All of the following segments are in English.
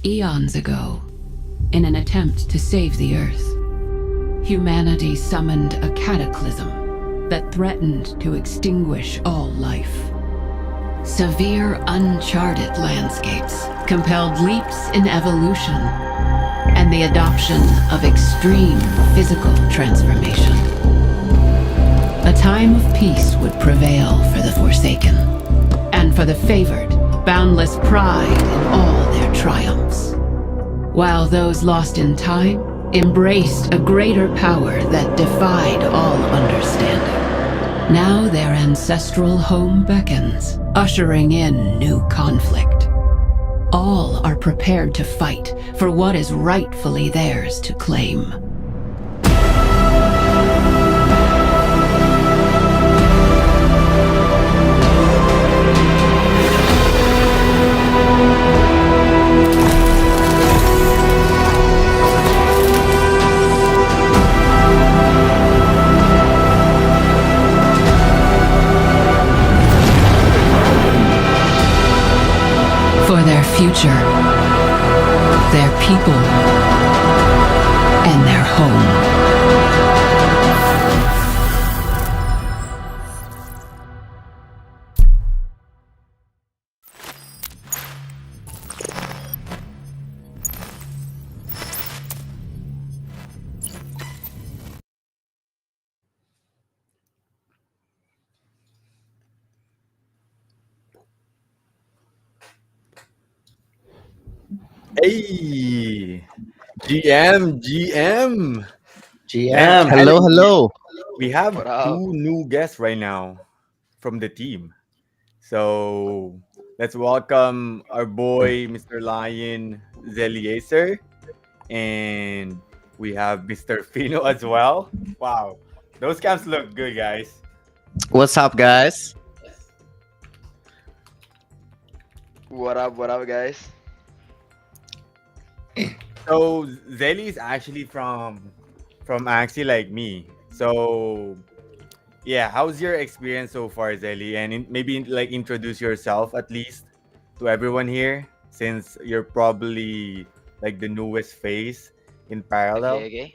Eons ago, in an attempt to save the Earth, humanity summoned a cataclysm that threatened to extinguish all life. Severe, uncharted landscapes compelled leaps in evolution and the adoption of extreme physical transformation. A time of peace would prevail for the Forsaken, and for the favored, boundless pride in all their triumphs, while those lost in time embraced a greater power that defied all understanding. Now their ancestral home beckons, ushering in new conflict. All are prepared to fight for what is rightfully theirs to claim. For their future, their people, and their home. Hey, GM. Man, Hello, finally, hello. we have What up? two new guests right now from the team. So let's welcome our boy, Mr. Lion Zeliaser, and we have Mr. Feno as well. Wow, those camps look good, guys. What's up, guys? What up? What up, guys? So Zeli is actually from actually like me. So yeah, how's your experience so far, Zeli? And maybe like introduce yourself at least to everyone here, since you're probably like the newest face in parallel. Okay.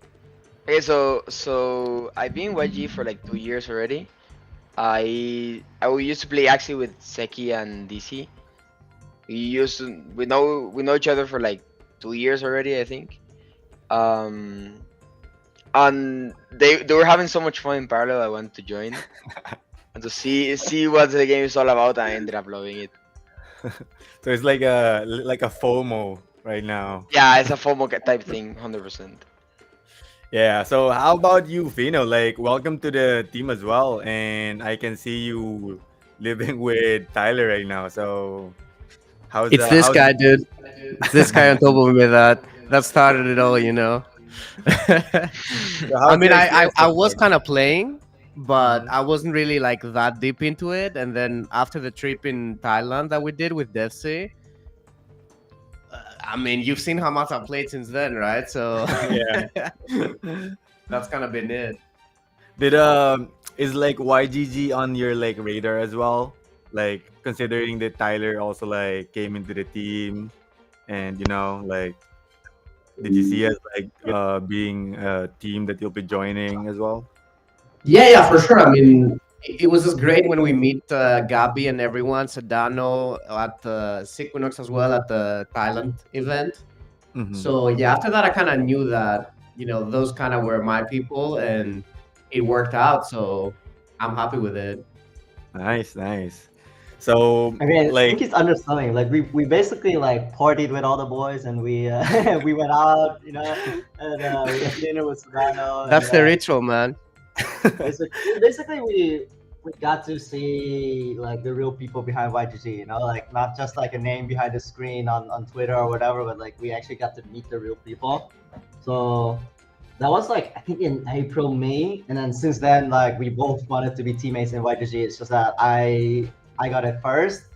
So I've been YG for like 2 years already. I used to play actually with Seki and Disi. We know each other for like 2 years already, I think. Um, and they were having so much fun in parallel. I wanted to join and to see what the game is all about. I ended up loving it. So it's like a FOMO right now. Yeah, it's a FOMO type thing, 100%. Yeah. So how about you, Fino? Like, welcome to the team as well, and I can see you living with Tyler right now. So It's this how's guy, dude. It's this guy on top of me that started it all, you know. so I how's mean, your I experience so was far? kind of playing, but Mhm. I wasn't really like that deep into it. And then after the trip in Thailand that we did with Disi, I mean, you've seen how much I've played since then, right? So Yeah. that's kind of been it. Did is like YGG on your like radar as well? Like considering that Tyler also like came into the team, and like did you see us like being a team that you'll be joining as well? Yeah, for sure. I mean, it was just great when we meet Gabi and everyone, Sedano at the Sequinox as well at the Thailand event. Mm-hmm. So yeah, after that, I kind of knew that those kind of were my people, and it worked out. So I'm happy with it. Nice, nice. So I mean, I think like he's understanding. Like we basically like partied with all the boys, and we we went out, and we had dinner with Solano, and That's the ritual, man. basically we got to see like the real people behind YGG, like not just like a name behind the screen on Twitter or whatever, but like we actually got to meet the real people. So that was like I think in April, May, and then since then like we both wanted to be teammates in YGG. It's just that I got it first,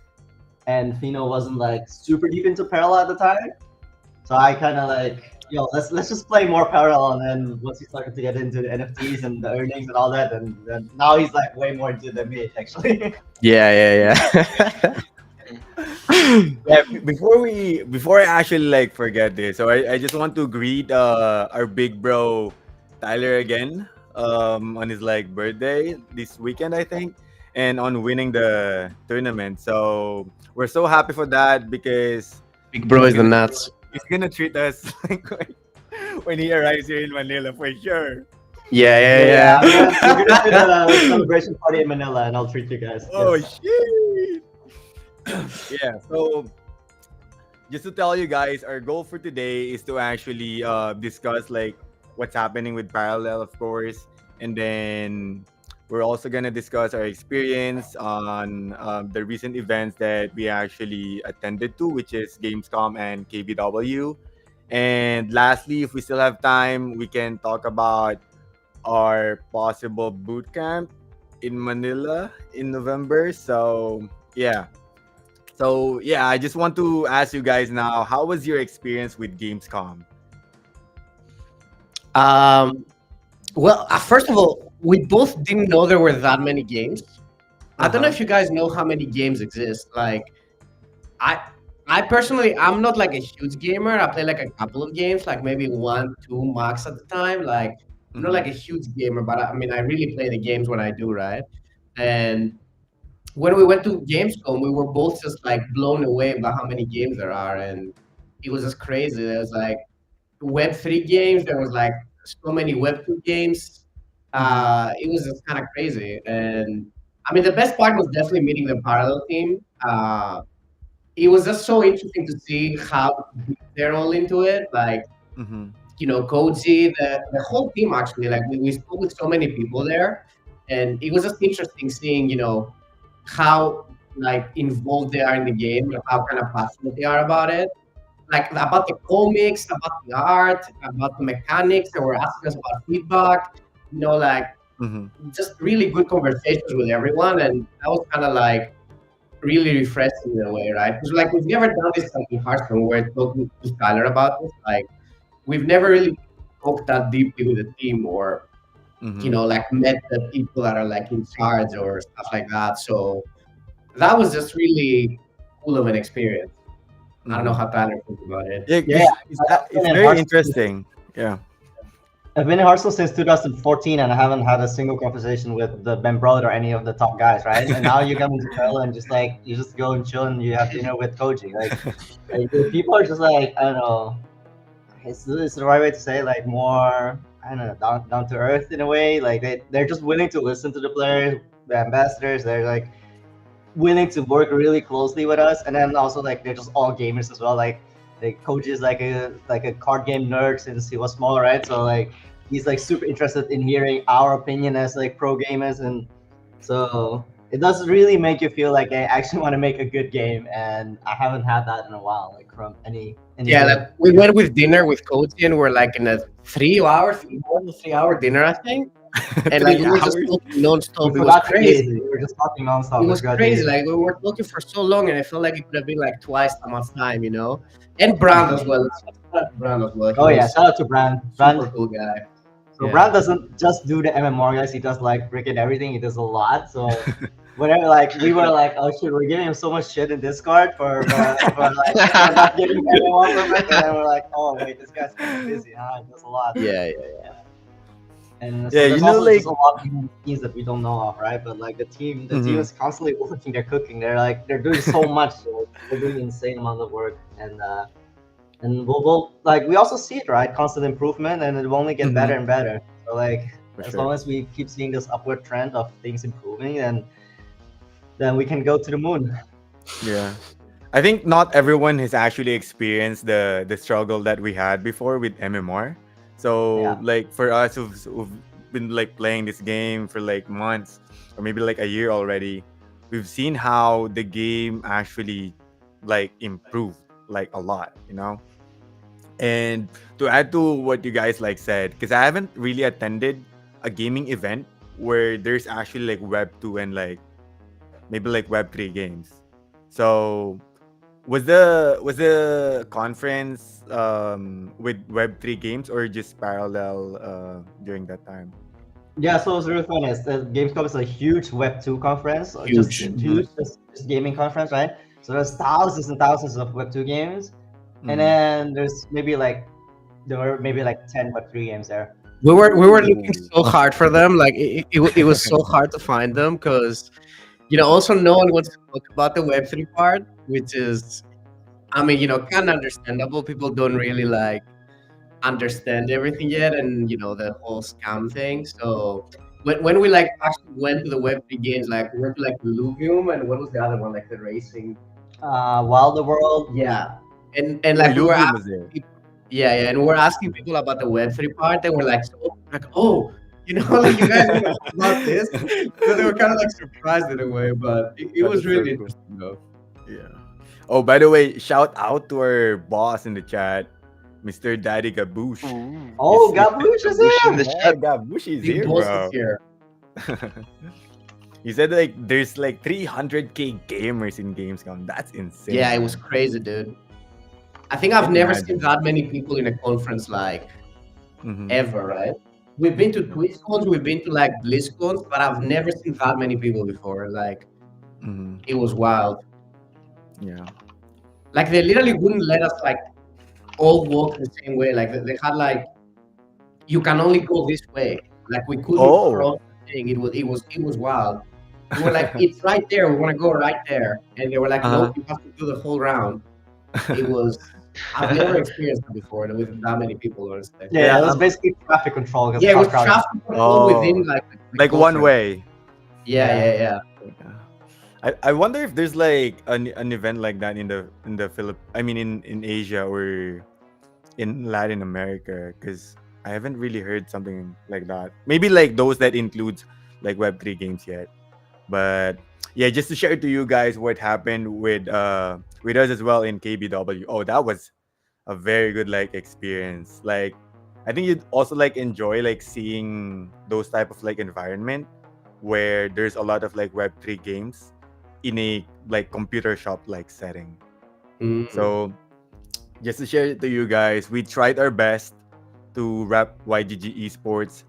and Fino wasn't like super deep into parallel at the time, so I kind of like let's just play more parallel. And then once he started to get into the NFTs and the earnings and all that, and then now he's like way more into the mid actually. Yeah. Yeah, before I actually like forget this, so I just want to greet our big bro Tyler again on his like birthday this weekend, I think, and on winning the tournament. So we're so happy for that because Big bro he's is the gonna nuts. he's gonna treat us like when he arrives here in Manila for sure. Yeah, Yeah, yeah, yeah. yeah. We're gonna do the celebration party in Manila, and I'll treat you guys. Oh Yes. shit! Yeah, so just to tell you guys, our goal for today is to actually discuss like what's happening with Parallel, of course, and then we're also gonna discuss our experience on the recent events that we actually attended to, which is Gamescom and KBW. And lastly, if we still have time, we can talk about our possible boot camp in Manila in November. So yeah, I just want to ask you guys now, how was your experience with Gamescom? Um, well, first of all, we both didn't know there were that many games. I don't know Uh-huh. if you guys know how many games exist. Like, I, I personally, I'm not like a huge gamer. I play like a couple of games, like maybe one, two max at the time. Like, I'm not Mm-hmm. like a huge gamer, but I mean, I really play the games when I do, right? And when we went to Gamescom, we were both just like blown away by how many games there are, and it was just crazy. There was like Web3 games. There was like so many Web2 games. Mm-hmm. It was just kind of crazy. And I mean, the best part was definitely meeting the parallel team. It was just so interesting to see how deep they're all into it. Like, Mm-hmm. Koji, the whole team actually. Like, we spoke with so many people there, and it was just interesting seeing, how like involved they are in the game and how kind of passionate they are about it, like about the comics, about the art, about the mechanics. They were asking us about feedback, like Mm-hmm. just really good conversations with everyone. And that was kind of like really refreshing in a way, right? Because like we've never done this like in Hearthstone. We're talking to Skylar about this. Like we've never really talked that deeply with the team or, Mm-hmm. like met the people that are like in charge or stuff like that. So that was just really cool of an experience. I don't know Mm-hmm. how Tyler thinks about it. Yeah, Yeah, because I've it's been in very Hearthstone. interesting. Yeah. I've been in Hearthstone since 2014, and I haven't had a single conversation with the Ben Brother or any of the top guys, right? And now you come into Perla and just like you just go and chill and you have dinner with Koji. Like the people are just like I don't know. It's the right way to say it, like more I don't know down to earth in a way. Like they're just willing to listen to the players, the ambassadors. They're like willing to work really closely with us, and then also like they're just all gamers as well. Like Koji is like a card game nerd since he was small, right? So like he's like super interested in hearing our opinion as like pro gamers, and so it does really make you feel like I actually want to make a good game, and I haven't had that in a while, like from any Yeah, game. like we went with dinner with Koji and we're like in a 3 hour dinner, I think. And like Three we were just hours. talking nonstop. We It was forgot to crazy. eat. We were just talking nonstop. It We was forgot to crazy. eat. Like we were talking for so long, and I felt like it could have been like twice that much time. And Brand as well. Shout out to Brand as well. He Oh yeah, was shout out to Brand. super cool guy. So Yeah. Brand doesn't just do the MMR guys, he does like freaking everything. He does a lot. So whenever like we were like, oh shit, we're giving him so much shit in Discord for like for not giving MMR perfect, and then we're like, oh wait, this guy's kind of busy, huh? He does a lot. Yeah. And so Yeah, there's you know, also like just a lot of behind the scenes that we don't know of, right? But like the team Mhm. is constantly working, they're cooking, they're doing so much. So they're doing insane amount of work, and we'll like we also see it, right? Constant improvement, and it will only get better Mhm. and better. So like For as sure. long as we keep seeing this upward trend of things improving, then we can go to the moon. Yeah. I think not everyone has actually experienced the struggle that we had before with MMR. So Yeah. like for us who've been like playing this game for like months or maybe like a year already, we've seen how the game actually like improved like a lot. And to add to what you guys like said, because I haven't really attended a gaming event where there's actually like Web 2 and like maybe like Web 3 games. So was the conference with Web 3 games or just parallel during that time? Yeah, so it's really funny. Gamescom is a huge Web 2 conference, or Huge. just huge, just gaming conference, right? So there's thousands and thousands of Web2 games, and Mhm. then there were maybe like 10 Web3 games there. We were looking Ooh. so hard for them. Like it was so hard to find them because also no one wants to talk about the Web3 part, which is, I mean, kind of understandable. People don't really like understand everything yet, and the whole scam thing. So when we like actually went to the Web3 games, like we went to like Luvium, and what was the other one, like the racing? Wild the World. Yeah, and Oh, like we were Illuvium was asking there. people, yeah, and we were asking people about the Web3 part. They were like, so like, oh, like you guys want to talk about this? So they were kind of like surprised in a way, but it That was is so really cool. interesting though. Yeah. Oh, by the way, shout out to our boss in the chat, Mr. Daddy Gaboosh. Ooh. Oh, He's- Gaboosh is Bush in here. the yeah, chat. Gaboosh is Big here, boss is bro. here. He said like there's like 300k gamers in Gamescom. That's insane. Yeah, it was man. crazy, dude. I think I've Can't never seen imagine. that many people in a conference like Mhm. ever, right? We've been to Yeah. TwitchCons, we've been to like BlizzCons, but I've never seen that many people before. Like Mhm. it was wild. Yeah. Like they literally wouldn't let us like all walk the same way. Like they had like you can only go this way. Like we couldn't Oh. cross the thing. It was wild. We were like, it's right there. We want to go right there, and they were like, Uh-huh. nope, you have to do the whole round. It was. I've never experienced it before with that many people, honestly. Yeah, Yeah, it was basically traffic control because Yeah, it how was crowded. traffic control within Oh, like the like one conference. way. Yeah, Yeah. yeah, yeah. Yeah. I wonder if there's like an event like that in the I mean in Asia or in Latin America, because I haven't really heard something like that. Maybe like those that includes like Web3 games yet. But yeah, just to share to you guys what happened with us as well in KBW. Oh, that was a very good like experience. Like I think you'd also like enjoy like seeing those type of like environment where there's a lot of like Web3 games in a like computer shop like setting. Mm. So just to share it to you guys, we tried our best to rep YGG esports,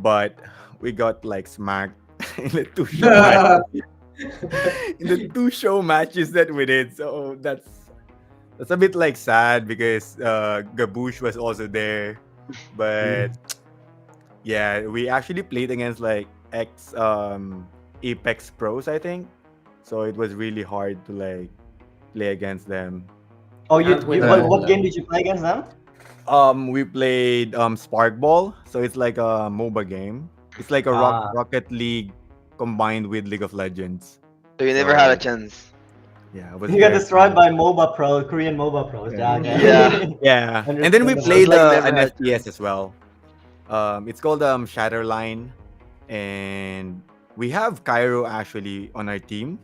but we got like smacked in the two show matches that we did. So that's a bit like sad because Gaboosh was also there, but yeah, we actually played against like ex Apex pros, I think. So it was really hard to like play against them. Oh, you, Can't win you them what, all, what though. game did you play against them? We played Sparkball, so it's like a MOBA game. It's like a Ah. Rocket League combined with League of Legends. So you never had a So, chance. yeah, it was You got very destroyed fun. by MOBA Pro, Korean MOBA pros. Yeah. Yeah, okay. Yeah. Yeah, and then we Understandable. played Like never an had a FPS chance. as well. It's called Shatterline, and we have Cairo actually on our team.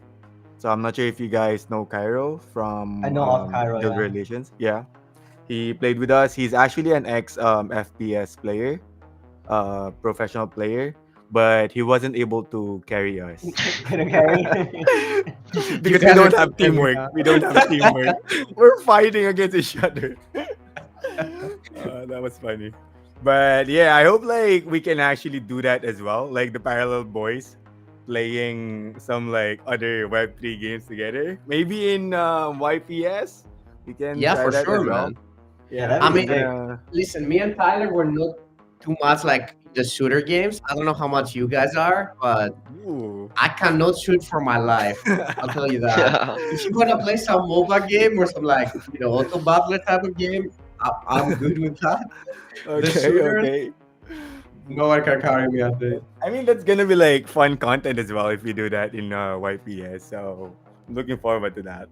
So I'm not sure if you guys know Cairo I from know of Cairo, Guild yeah. Relations. Yeah, he played with us. He's actually an ex FPS player, professional player, but he wasn't able to carry us Couldn't carry. because we guys are don't have too heavy, teamwork. huh? We don't have teamwork. We're fighting against each other. That was funny. But yeah, I hope like we can actually do that as well. Like the Parallel Boys playing some like other Web3 games together. Maybe in YPS we can Yeah, try for that sure, as well. man. Yeah, Yeah, that'd I be we're mean, sick. gonna. listen, me and Tyler were not too much like the shooter games. I don't know how much you guys are, but Ooh. I cannot shoot for my life. I'll tell you that. Yeah. If you want to play some MOBA game or some like auto battler type of game, I'm good with that. The Okay, shooters, okay. no one can carry me at this. I mean, that's gonna be like fun content as well if we do that in YPS. So I'm looking forward to that.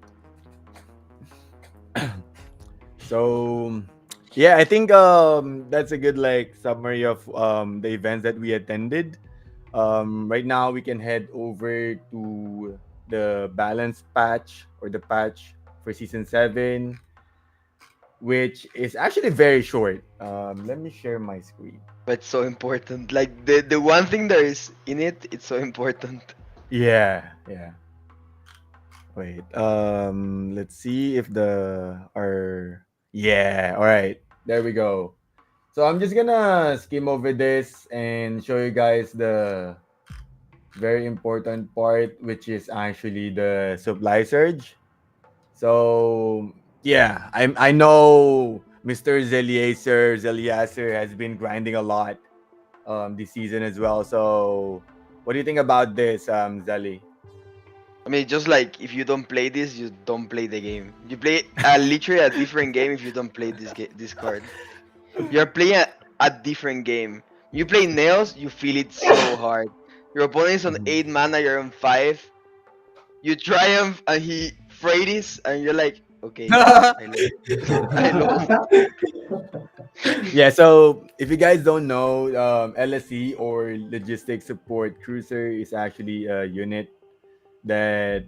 So yeah, I think that's a good like summary of the events that we attended. Right now we can head over to the balance patch or the patch for season 7, which is actually very short. Let me share my screen. But it's so important. Like the one thing that is in it, it's so important. Yeah, yeah. Wait. Let's see if yeah, all right. There we go. So I'm just gonna skim over this and show you guys the very important part, which is actually the supply surge. So yeah, I know Mr. Zeliaser has been grinding a lot this season as well. So what do you think about this, Zeli? I mean, just like if you don't play this, you don't play the game. You play literally a different game if you don't play this card. You're playing a different game. You play nails, you feel it so hard. Your opponent's on Mhm. 8 mana, you're on 5. You triumph and he Freighties, and you're like, okay, I lost. I lost. Yeah, so if you guys don't know, LSE or Logistics Support Cruiser is actually a unit that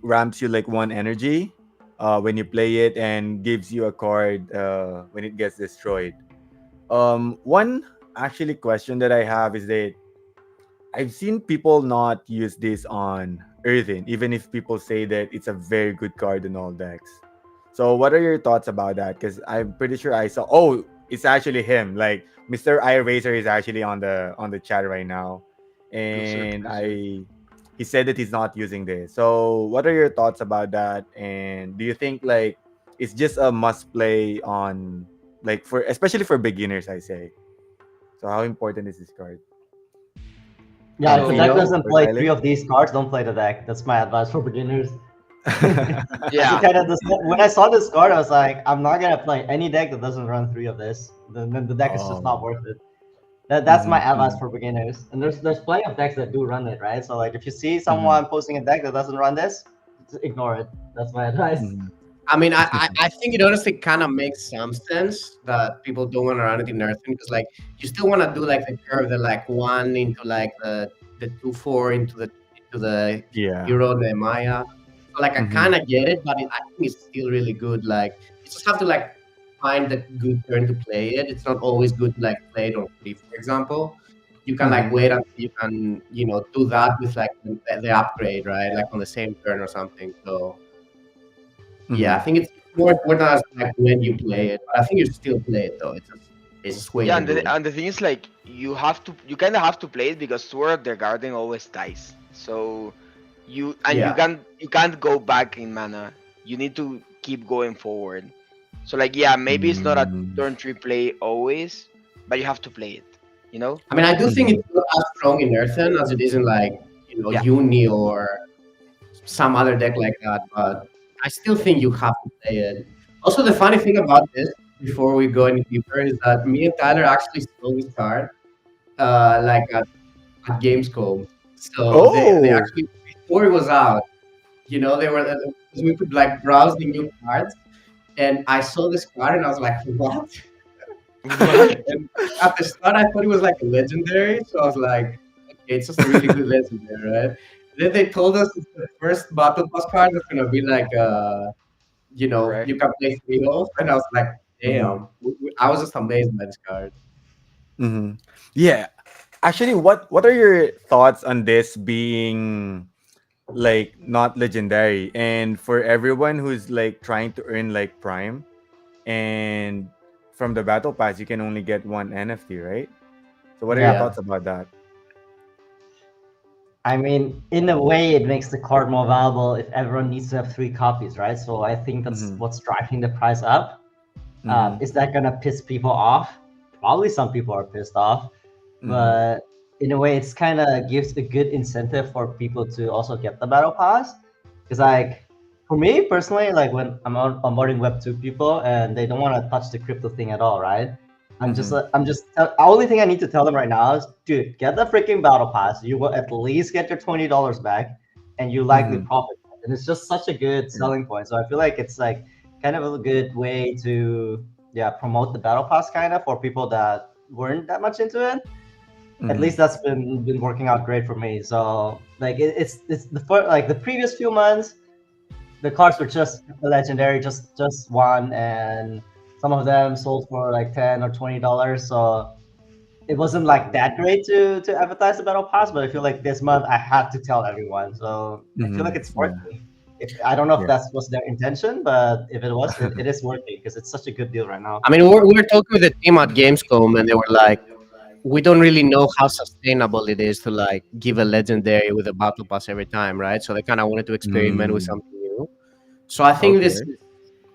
ramps you like one energy when you play it and gives you a card when it gets destroyed. One actually question that I have is that I've seen people not use this on Earthen, even if people say that it's a very good card in all decks. So, what are your thoughts about that? Because I'm pretty sure I saw. Oh, it's actually him. Like Mr. iRacer is actually on the chat right now, Cruiser, and cruiser. he said that he's not using this. So, what are your thoughts about that? And do you think like it's just a must play on like for especially for beginners? I say. So, how important is this card? Yeah, if a You deck know, doesn't Or play three Tyler? of these cards, don't play the deck. That's my advice for beginners. Yeah. Kind of when I saw this card, I was like, I'm not gonna play any deck that doesn't run three of this. Then the deck is just not Oh. worth it. That's my Mhm, advice mhm, for beginners. And there's plenty of decks that do run it, right? So like if you see mhm, someone posting a deck that doesn't run this, just ignore it. That's my advice. mhm. I mean, I think it honestly kind of makes some sense that people don't want to run it in Earthen because like you still want to do like the curve, the like one into like the 2/4 into the Yeah. hero, the Maya. So like I Mhm, kind of get it, but I think it's still really good. Like you just have to like find the good turn to play it. It's not always good to like play it on free, for example. You can like mhm, wait until you can, do that with like the upgrade, right? Like on the same turn or something. So yeah, I mhm, think it's more important as like when you play it. But I think you still play it though. It's just way Yeah, too good. and the thing is like you kind of have to play it because Sword the Guardian always dies. So Yeah. you can't go back in mana. You need to keep going forward. So like yeah, maybe it's not a mm, turn 3 play always, but you have to play it. You know? I mean, I do think mhm, it's not as strong in Earthen as it is in like, Yeah. Uni or some other deck like that. But I still think you have to play it. Also, the funny thing about this, before we go any deeper, is that me and Tyler actually saw this card like at Gamescom. So they Oh. actually before it was out, they were we could like browse the new cards. And I saw this card and I was like, what? What? And at the start, I thought it was like a legendary. So I was like, okay, it's just a really good legendary, right? Then they told us it's the first battle pass card that's going to be like, Right. you can play 3 of. And I was like, Mhm, damn. I was just amazed by this card. mhm. Yeah. Actually, what are your thoughts on this being like not legendary and for everyone who's like trying to earn like prime and from the battle pass you can only get one NFT, right? So what are your Yeah. Yeah. thoughts about that? I mean, in a way, it makes the card more valuable if everyone needs to have three copies, right? So I think that's Mhm, what's driving the price up. mhm, Is that gonna piss people off? Probably some people are pissed off, mhm, but in a way, it's kind of gives a good incentive for people to also get the battle pass. Because like for me personally, like when I'm onboarding Web 2 people and they don't want to touch the crypto thing at all, right? mhm, The only thing I need to tell them right now is, dude, get the freaking battle pass. You will at least get your $20 back, and you likely mhm. profit. And it's just such a good Yeah. selling point. So I feel like it's like kind of a good way to promote the battle pass kind of for people that weren't that much into it. At Mhm, least that's been working out great for me. So like it's like the previous few months the cards were just legendary, just one, and some of them sold for like $10 or $20. So it wasn't like that great to advertise the battle pass, but I feel like this month I had to tell everyone. So I feel like mhm. it's Yeah. working. If I don't know if Yeah. that was their intention, but if it was, it is working because it's such a good deal right now. I mean, we were talking with the team at Gamescom, and they were like, we don't really know how sustainable it is to like give a legendary with a battle pass every time, right? So they kind of wanted to experiment with Mm, something new. So I think this Okay. is,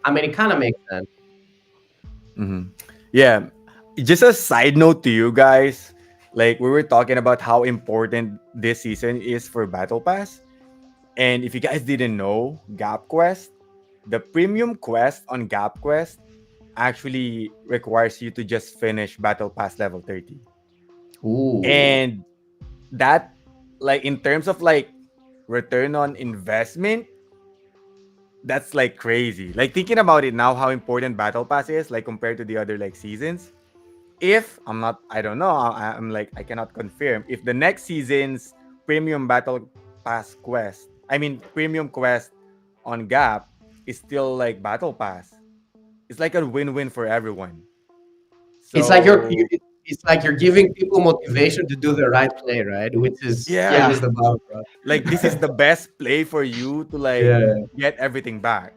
I mean, it kind of makes sense. Hmm. Yeah. Just a side note to you guys, like we were talking about how important this season is for Battle Pass. And if you guys didn't know, Gap Quest, the premium quest on Gap Quest actually requires you to just finish Battle Pass level 30. Ooh. And that, like, in terms of like return on investment, that's like crazy. Like, thinking about it now, how important Battle Pass is, like, compared to the other like seasons. If I'm not, I don't know, I'm like, I cannot confirm if the next season's premium Battle Pass quest, I mean, premium quest on Gap is still like Battle Pass. It's like a win-win for everyone. It's like So it's like you're giving people motivation to do the right play, right? Which is yeah, finish the battle, bro. like this is the best play for you to like Yeah. get everything back.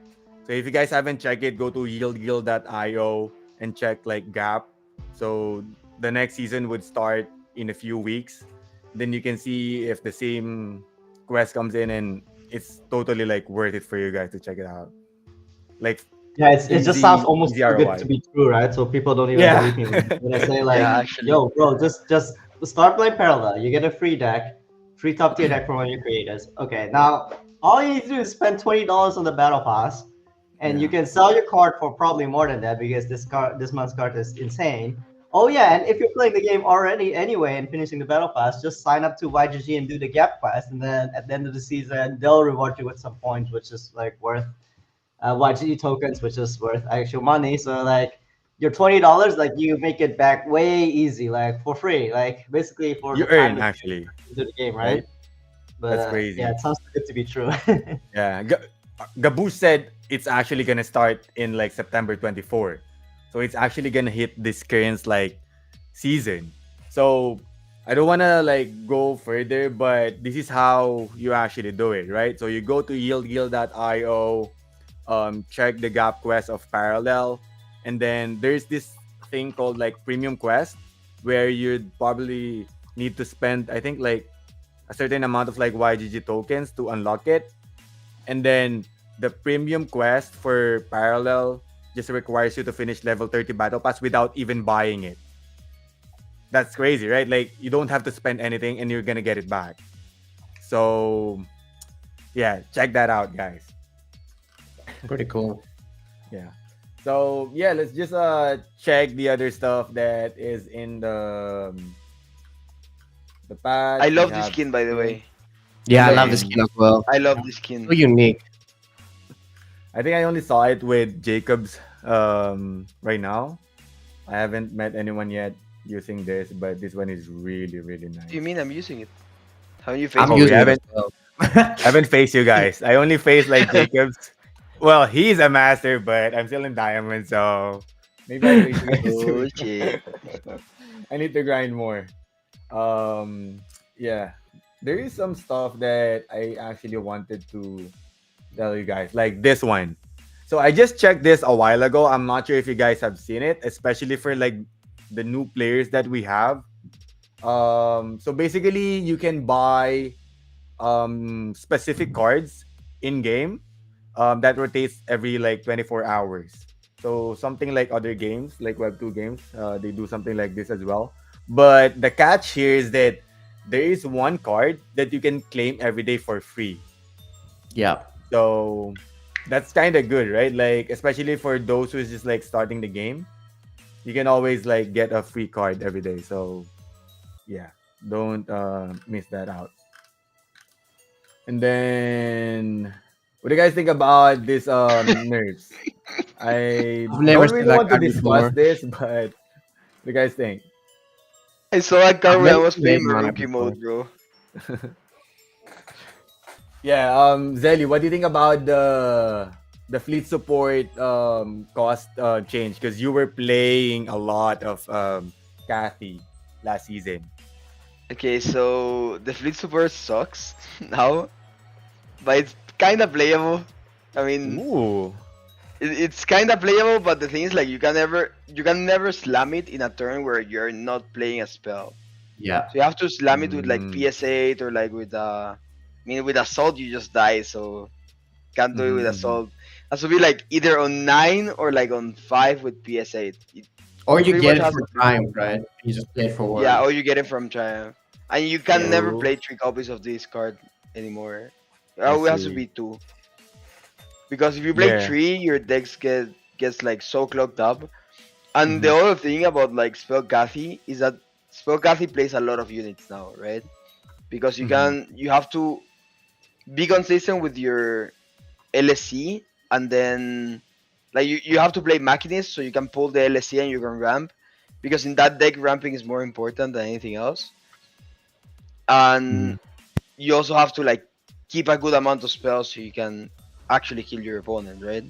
So if you guys haven't checked it, go to yieldguild.io and check like Gap. So the next season would start in a few weeks. Then you can see if the same quest comes in, and it's totally like worth it for you guys to check it out. Like Yeah, it just sounds almost easy too good to ROI. be true, right? So people don't even Yeah. believe me when I say like, Yeah, actually. "Yo, bro, just start playing parallel. You get a free deck, free top tier deck from one of your creators. Okay, now all you need to do is spend $20 on the battle pass, and you Yeah. can sell your card for probably more than that because this month's card is insane. Oh yeah, and if you're playing the game already anyway and finishing the battle pass, just sign up to YGG and do the gap quest, and then at the end of the season they'll reward you with some points, which is like worth YGE tokens, which is worth actual money. So like your $20, like you make it back way easy, like for free, like basically for You the time earn that actually, you do the game, right? right? But That's yeah, crazy. it sounds too good to be true. Yeah, Gabu said it's actually gonna start in like September 24, so it's actually gonna hit this current like season. So I don't wanna like go further, but this is how you actually do it, right? So you go to yieldguild.io, check the gap quest of Parallel, and then there's this thing called like Premium Quest, where you'd probably need to spend, I think, like a certain amount of like YGG tokens to unlock it. And then the premium quest for Parallel just requires you to finish level 30 Battle Pass without even buying it. That's crazy, right? Like you don't have to spend anything and you're gonna get it back. So yeah, check that out, guys. Pretty cool. Yeah. So yeah, let's just check the other stuff that is in the I patch. We love this have skin, by the way. Yeah, I love love the this. skin as well. I love this skin. So unique. I think I only saw it with Jacobs right now. I haven't met anyone yet using this, but this one is really, really What nice. do you mean I'm using it? Haven't you I'm faced Oh, me? we using it as haven't well. I haven't faced you guys. I only faced like Jacobs. Well, he's a master, but I'm still in diamond, so maybe I'll face you guys Oh soon. shit. I need to grind more. Yeah. There is some stuff that I actually wanted to tell you guys, like this one. So I just checked this a while ago. I'm not sure if you guys have seen it, especially for like the new players that we have. So basically you can buy specific cards in game that rotates every like 24 hours. So something like other games, like Web2 games, they do something like this as well. But the catch here is that there is one card that you can claim every day for free. Yeah. So that's kind of good, right? Like especially for those who's just like starting the game, you can always like get a free card every day. So yeah, don't miss that out. And then, what do you guys think about this nerfs? I I've never don't seen really that want to card discuss before. this, but what do you guys think? I saw that I've card when I never was seen playing Maid Mana Maruki before. mode, bro. Yeah, Zelly, what do you think about the fleet support cost change? Because you were playing a lot of Kathy last season. Okay, so the fleet support sucks now, but it's kind of playable. I mean, Ooh. it's kind of playable, but the thing is, like, you can never slam it in a turn where you're not playing a spell. Yeah. So you have to slam it with like Mm. PS8 or like with I mean with assault you just die, so can't do it with Mhm, mhm. assault. has to be like either on 9 or like on 5 with PS8. Or It you pretty get much it has for to be. Triumph, right? You just play it for Yeah, one. or you get it from Triumph. And you can Yeah. never True. play 3 copies of this card anymore. I It has to see. be 2. Because if you play Yeah. 3, your decks gets like so clogged up. And Mm-hmm. the other thing about like Spellcathy is that Spellcathy plays a lot of units now, right? Because Mm-hmm. you have to be consistent with your LSC, and then like you have to play Machinist so you can pull the LSC and you can ramp, because in that deck ramping is more important than anything else. Mm-hmm. And you also have to like keep a good amount of spells so you can actually kill your opponent, right?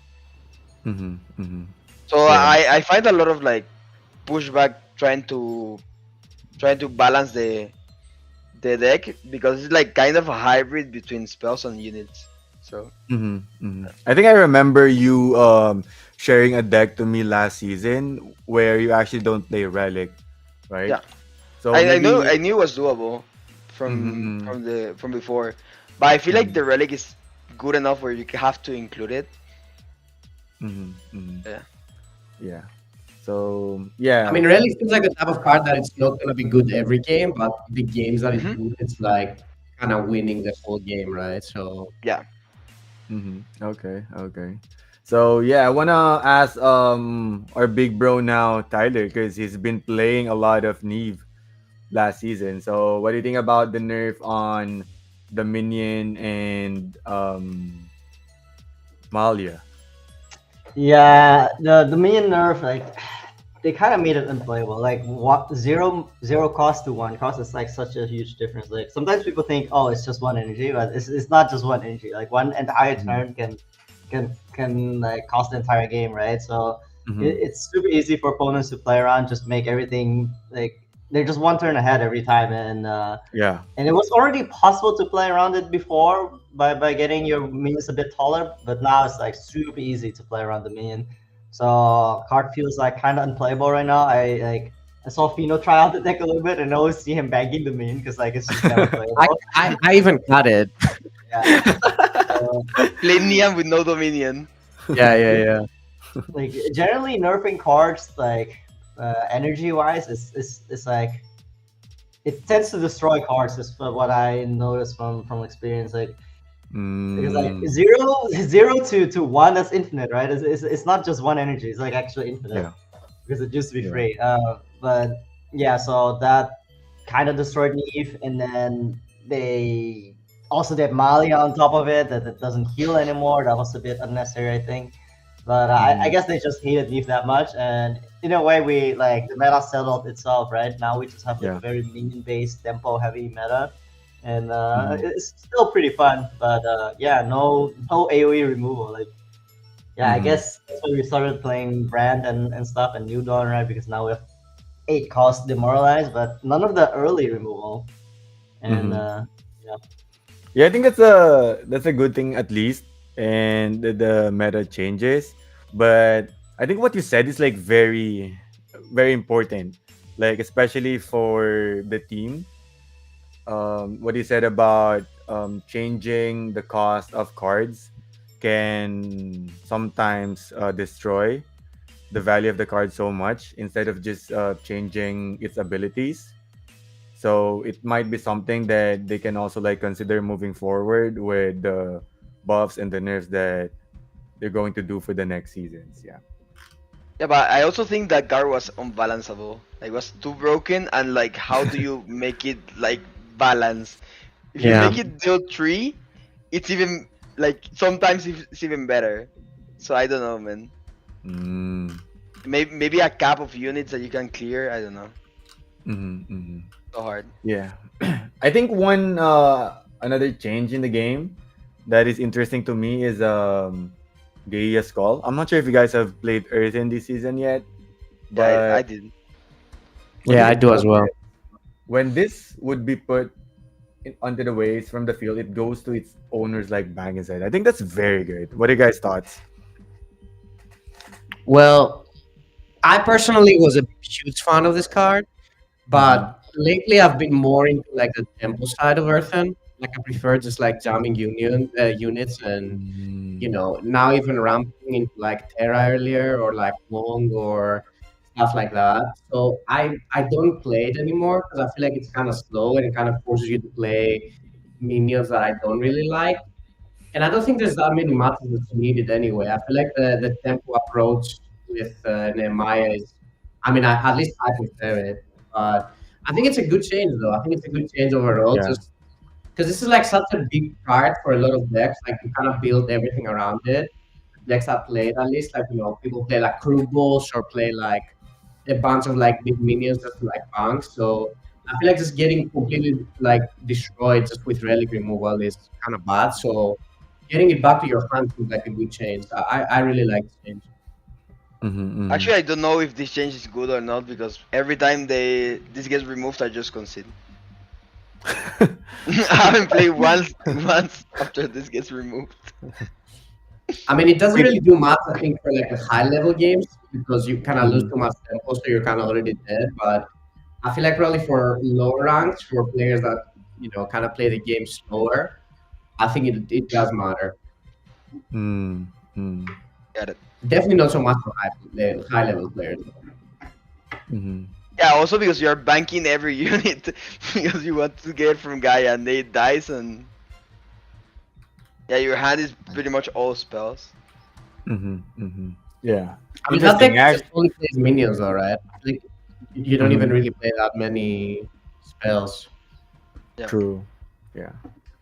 Mm-hmm. Mm-hmm. So Yeah. I find a lot of like pushback trying to balance the deck, because it's like kind of a hybrid between spells and units. So Mm-hmm. Mm-hmm. I think I remember you sharing a deck to me last season where you actually don't play Relic, right? yeah, So maybe. I knew it was doable Mm-hmm. from before, but I feel like Mm-hmm. the relic is good enough where you have to include it. Mm-hmm. Mm-hmm. Yeah. Yeah. So I yeah. mean, Relic feels like the type of card that it's not gonna be good every game, but the games that it's Hmm. good, it's like kind of winning the whole game, right? So Yeah. Mm-hmm. Okay. Okay. So yeah, I wanna ask our big bro now, Tyler, because he's been playing a lot of Neve last season. So what do you think about the nerf on the minion and Malia? Yeah, the minion nerf, like they kind of made it unplayable. Like what zero cost to one cost is like such a huge difference. Like sometimes people think, oh, it's just one energy, but it's not just one energy. Like one entire Mm-hmm. turn can like cost the entire game, right? So Mm-hmm. it's super easy for opponents to play around, just make everything like they're just one turn ahead every time, Yeah. and it was already possible to play around it before by getting your minions a bit taller, but now it's like super easy to play around the minion. So card feels like kind of unplayable right now. I saw Feno try out the deck a little bit and always see him banging the minion because like it's just never I, playable. I even cut it. Yeah. So, Play Niam with no Dominion. Yeah, yeah, yeah. like generally nerfing cards like energy wise is like it tends to destroy cards is what I noticed from experience. Like because like Mm, zero to one, that's infinite, right? It's not just one energy. It's like actually infinite yeah. because it used to be Yeah. free. But yeah, so that kind of destroyed Neve, and then they also did Malia on top of it that doesn't heal anymore. That was a bit unnecessary, I think. But I Mm, guess they just hated Neve that much, and in a way, we like the meta settled itself, right? Now we just have like a yeah. very minion-based, tempo-heavy meta, and Mm, it's still pretty fun. But yeah, no AOE removal. Like yeah, I mm, guess that's when we started playing Brand and stuff and New Dawn, right? Because now we have 8 cost demoralize, but none of the early removal. And mm. yeah, Yeah, I think that's a good thing at least, and the meta changes. But I think what you said is like very, very important, like especially for the team. What you said about changing the cost of cards can sometimes destroy the value of the card so much instead of just changing its abilities. So it might be something that they can also like consider moving forward with the buffs and the nerfs that they're going to do for the next seasons. Yeah. Yeah, but I also think that guard was unbalanceable. Like was too broken, and like how do you make it like balance? If you Yeah. make it deal 3, it's even like sometimes it's even better. So I don't know, man. Mm. Maybe a cap of units that you can clear. I don't know. Hmm. Hmm. So hard. Yeah. I think one another change in the game that is interesting to me is Gaia Skull. I'm not sure if you guys have played Earth in this season yet, Yeah, I but did. what do Yeah, you I think do about as well. it? When this would be put onto the waves from the field, it goes to its owner's like bank inside. I think that's very good. What are you guys' thoughts? Well, I personally was a huge fan of this card, Mm-hmm. but lately I've been more into like the tempo side of Earthen. Like I prefer just like jamming units and you know, now even ramping into like Terra earlier or like Wong or stuff like that. So I don't play it anymore because I feel like it's kind of slow and it kind of forces you to play minions that I don't really like. And I don't think there's that many matches that's needed anyway. I feel like the tempo approach with Nehemiah is, I mean, at least I prefer it. But I think it's a good change, though. I think it's a good change overall, Yeah. just because this is like such a big part for a lot of decks. Like you kind of build everything around it. Decks I played, at least, like you know, people play like crew balls or play like a bunch of like big minions just to like banks. So I feel like just getting completely like destroyed just with relic removal is kind of bad. So getting it back to your hand seems like a good change. I really like this change. Actually, I don't know if this change is good or not because every time this gets removed, I just concede. I haven't played once after this gets removed. I mean, it doesn't really do much, I think, for like the high level games because you kind of lose Mhm. too much tempo, so you're kind of already dead. But I feel like probably for lower ranks, for players that you know kind of play the game slower, I think it does matter. Mm, mm, Got it. Definitely not so much for high level players. mhm. Yeah, also because you're banking every unit because you want to get from Gaia and they dies and yeah, your hand is pretty much all spells. Yeah. I mean, that deck Interesting. just only plays minions, though, right? I think you don't even Mhm. really play that many spells. Yeah. True. Yeah.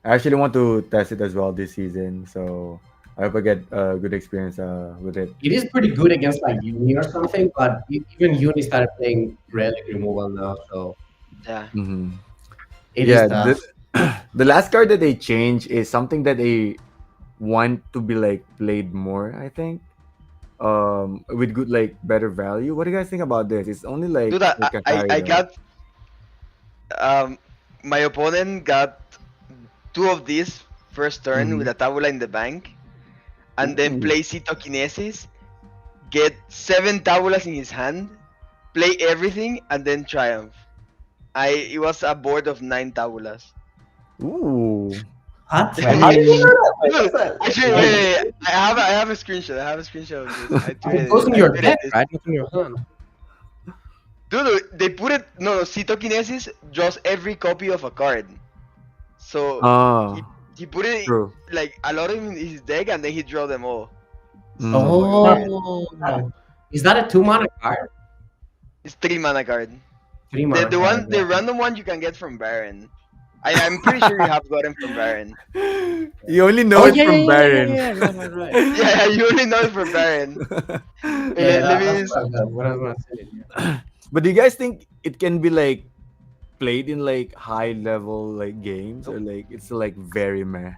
I actually want to test it as well this season, so I hope I get a good experience with it. It is pretty good against like Uni or something, but even Uni started playing relic removal now, so Yeah. Mm-hmm. it is Yeah, tough. the last card that they changed is something that they want to be like played more, I think. With good like better value. What do you guys think about this? It's only like Dude, I, for I, Katari I though. got my opponent got two of these first turn with Mhm. a tabula in the bank, and then Ooh. play Cytokinesis, get 7 tabulas in his hand, play everything, and then triumph. It was a board of 9 tabulas. Ooh. What? Wait, how did you You, know that? Wait, Dude, that's a, actually, like, wait, I have a screenshot. I have a screenshot of this. I it tweeted goes it. in I your tweeted deck, this. right? Not in your hand. Dude, they put it. No, Cytokinesis draws every copy of a card. So he Ah, he put it true. like a lot in his deck, and then he draw them all. Mm. So huh, Oh, is that a 2 mana card? it's 3 mana card. 3 mana card. The Yeah. random one you can get from Baron. I'm pretty sure you have gotten from Baron. You only know Oh it yeah, from yeah, yeah, yeah, Baron. yeah. Right, right, right. Yeah, you only know it from Baron. Yeah, Let that's me. what I've done. What I was gonna say. Yeah. But do you guys think it can be like played in like high level like games or Nope. like it's like very meh?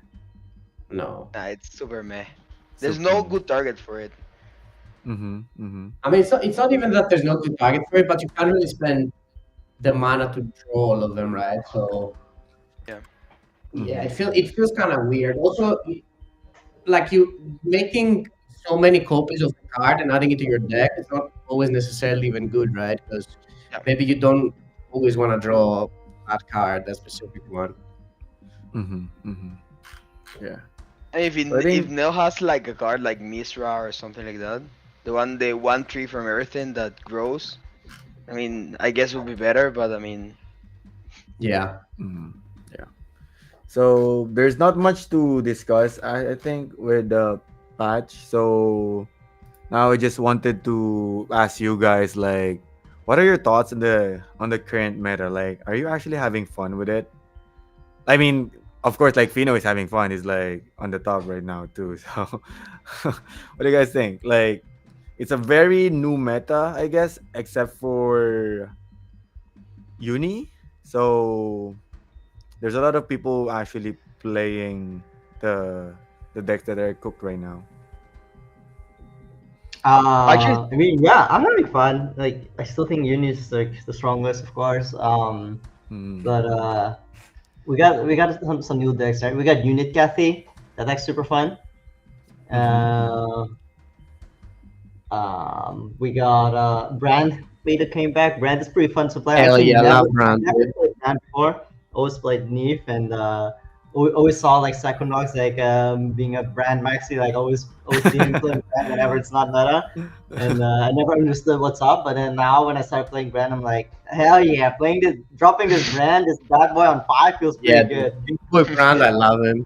No, Nah, it's super meh. There's Super no meh. good target for it. Mm-hmm. I mean it's not even that there's no good target for it, but you can't really spend the mana to draw all of them, right? So Yeah. yeah, Mm-hmm. it feels kind of weird. Also, like you making so many copies of the card and adding it to your deck is not always necessarily even good, right? Because Yeah. maybe you don't always want to draw that card, that specific one. Yeah. And So I if think Neo has like a card like Misra or something like that, the 1/3 from everything that grows, I mean, I guess would be better, but I mean, Yeah. yeah. So there's not much to discuss, I think, with the patch. So now I just wanted to ask you guys like what are your thoughts on the current meta? Like, are you actually having fun with it? I mean, of course, like Fino is having fun. He's like on the top right now too. So, what do you guys think? Like, it's a very new meta, I guess, except for Uni. So there's a lot of people actually playing the decks that are cooked right now. actually, I mean, yeah, I'm having fun. Like, I still think Uni is like the strongest, of course. Hmm. But we got some new decks, right? We got Unit Cathy. That deck's super fun. Uh, we got Brand that came back. Brand is pretty fun to play. Hell Actually, yeah, never love Brand, never dude. played Brand before. Always played Neef and always saw like Psychonauts like being a brand maxi, like always seeing him playing brand whenever it's not meta, and I never understood what's up. But then now when I started playing brand, I'm like, hell yeah, dropping this brand, this bad boy on 5 feels Yeah, pretty good. Big Boy Brand, I love him.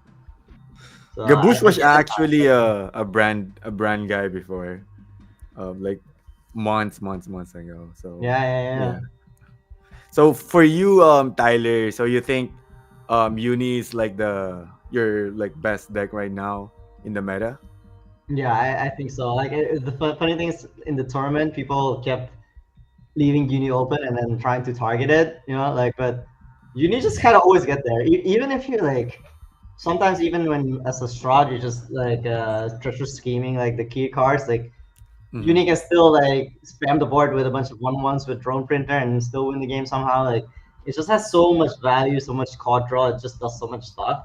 So Gabush I was get that. actually a brand guy before, like months ago. So Yeah. So for you, Tyler, so you think Uni is like your like best deck right now in the meta? Yeah, I think so. Like the funny thing is, in the tournament, people kept leaving Uni open and then trying to target it, like, but Uni just kind of always get there. Even if you like, sometimes even when as a Strahd, you're just like treasure scheming like the key cards, like Mhm. Uni can still like spam the board with a bunch of 1/1s with drone printer and still win the game somehow. Like it just has so much value, so much card draw. It just does so much stuff.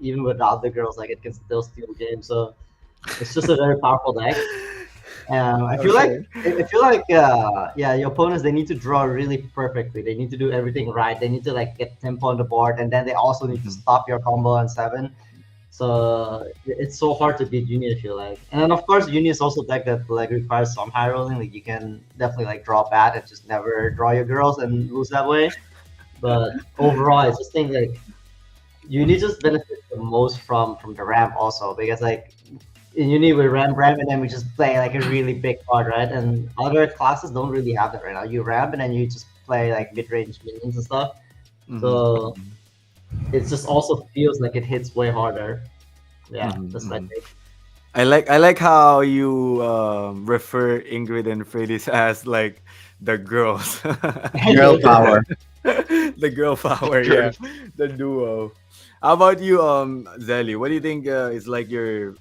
Even with the other girls, like it can still steal games. So it's just a very powerful deck. I feel like Okay. yeah, your opponents, they need to draw really perfectly. They need to do everything right. They need to like get tempo on the board, and then they also need to Mhm. stop your combo on 7. So it's so hard to beat Uni, I feel like. And then of course Uni is also a deck that like requires some high rolling. Like you can definitely like draw bad and just never draw your girls and lose that way. But overall, I just think like Uni just benefits the most from the ramp also, because like in Uni we ramp and then we just play like a really big card, right? And other classes don't really have that right now. You ramp and then you just play like mid range minions and stuff. So Mhm. it just also feels like it hits way harder. Yeah, Mhm. that's my Mhm. take. I like how you refer Ingrid and Fredis as like the girls. Girl power. The girl power, Girl. yeah. The duo. How about you, Zelly? What do you think is like your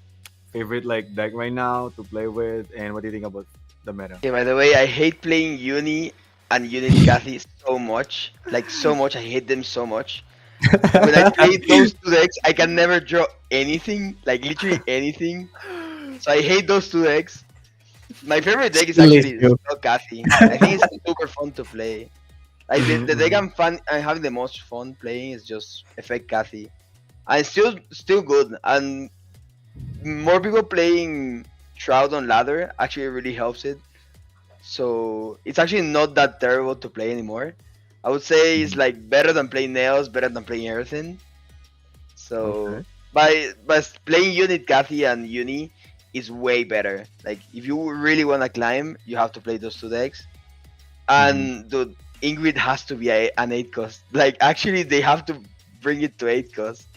favorite like deck right now to play with, and what do you think about the meta? Okay, by the way, I hate playing Uni and Unit Cathy so much. Like so much, I hate them so much. When I play those two decks, I can never draw anything, like literally anything. So I hate those two decks. My favorite deck is Still is actually you. still Cathy. I think it's super fun to play. Like the deck I'm having the most fun playing is just Effect Cathy. And it's still good. And more people playing Shroud on ladder actually really helps it. So it's actually not that terrible to play anymore. I would say it's like better than playing Nails, better than playing everything. So Okay. by playing Unit Cathy and Uni is way better. Like if you really wanna climb, you have to play those two decks. And the Ingrid has to be an 8 cost. Like actually they have to bring it to 8 cost.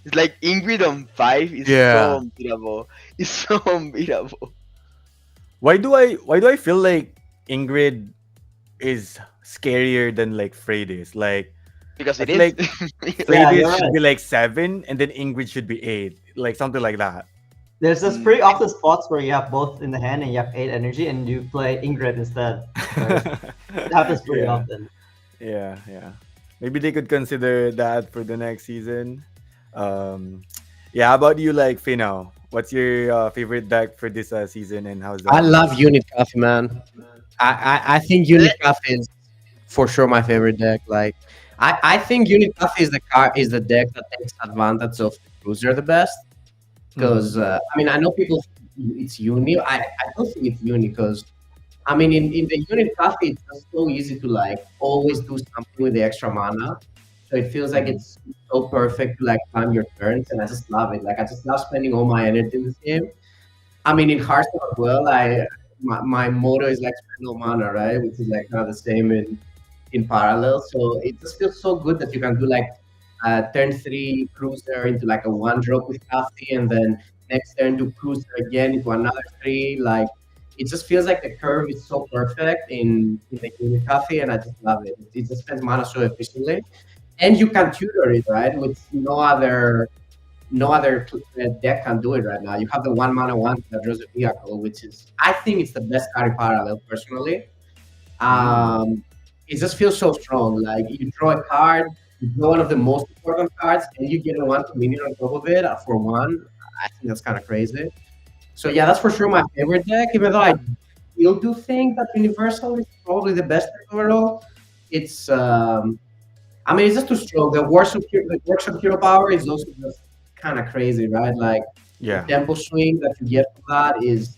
It's like Ingrid on 5 is so Yeah. unbeatable. It's so unbeatable. Why do I feel like Ingrid is scarier than like Freydis? Like Because I it feel is. like Yeah, Freydis you're should right. be like 7 and then Ingrid should be 8. Like something like that. There's just Mm, pretty often spots where you have both in the hand and you have 8 energy and you play Ingrid instead. Like, it happens pretty Yeah. often. Yeah. Maybe they could consider that for the next season. Um, yeah. How about you, like Feno? What's your favorite deck for this season, and how's I that? love Unit Coffee, man. I think Unit Coffee is for sure my favorite deck. Like I think Unit Coffee is the deck that takes advantage of the cruiser the best. Because Mhm. I mean, I know people think it's Uni. I don't think it's Uni because I mean, in the Unit Coffee, it's just so easy to like always do something with the extra mana. So it feels like Mhm. it's so perfect to like time your turns, and I just love it. Like I just love spending all my energy in this game. I mean, in Hearthstone as well, my motto is like spend no mana, right? Which is like kind of the same in parallel. So it just feels so good that you can do like turn 3 cruiser into like a one drop with coffee, and then next turn do cruiser again into another 3. Like it just feels like the curve is so perfect in the game with coffee, and I just love it. It just spends mana so efficiently, and you can tutor it right, which no other deck can do it right now. You have the one mana one that draws a vehicle, which is I think it's the best card in parallel personally. Mm. Um, it just feels so strong. Like you draw a card, you draw one of the most important cards, and you get a one minion on top of it for one. I think that's kind of crazy. So yeah, that's for sure my favorite deck. Even though I still do think that Universal is probably the best deck overall. It's I mean, it's just too strong. The works of hero power is also just kind of crazy, right? Like the Yeah. tempo swing that you get from that is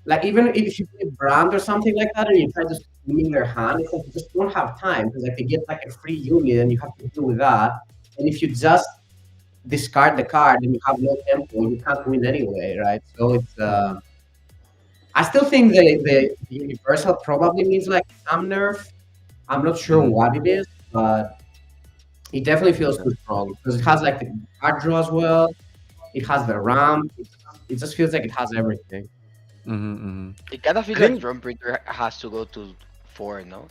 like even if you play brand or something like that and you try to swing in their hand, it's like you just don't have time because like they get like a free unit and you have to deal with that. And if you just discard the card and you have no tempo, you can't win anyway, right? So it's Mhm. I still think the universal probably needs like some nerf. I'm not sure Mhm. what it is, but it definitely feels too strong because it has like the card draw as well. It has the ramp. It just feels like it has everything. Mhm. Mhm. It kind of I feels like think. Drum Breaker has to go to 4, no?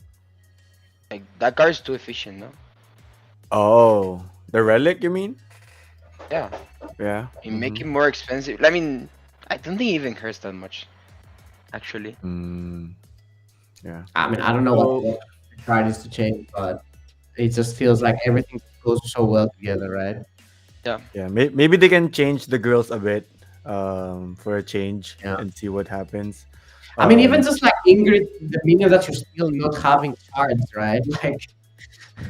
Like that card is too efficient, no? Oh, the relic, you mean? Yeah, Yeah. you make Mhm. it more expensive. I mean, I don't think it even hurts that much, actually. Mm, yeah. I mean, I don't know So what the card is to change, but it just feels like everything goes so well together, right? Yeah. yeah, maybe they can change the girls a bit, for a change Yeah. and see what happens. I mean, even Um, just like Ingrid, the minion that you're still not having cards, right? Like,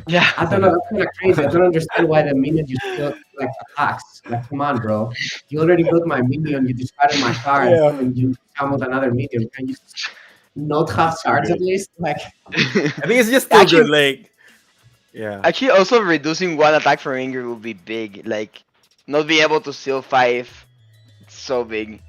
Yeah. I don't know, that's kind of crazy. I don't understand why the minion you still like attacks. Like, come on, bro. You already got my minion, you discarded my card, yeah, and you come with another minion. Can you not have it's too cards at good. least? Like, I think it's just too Actually, good. Like, yeah. actually, also reducing one attack from Ingrid would be big. Like, not being able to steal 5, it's so big.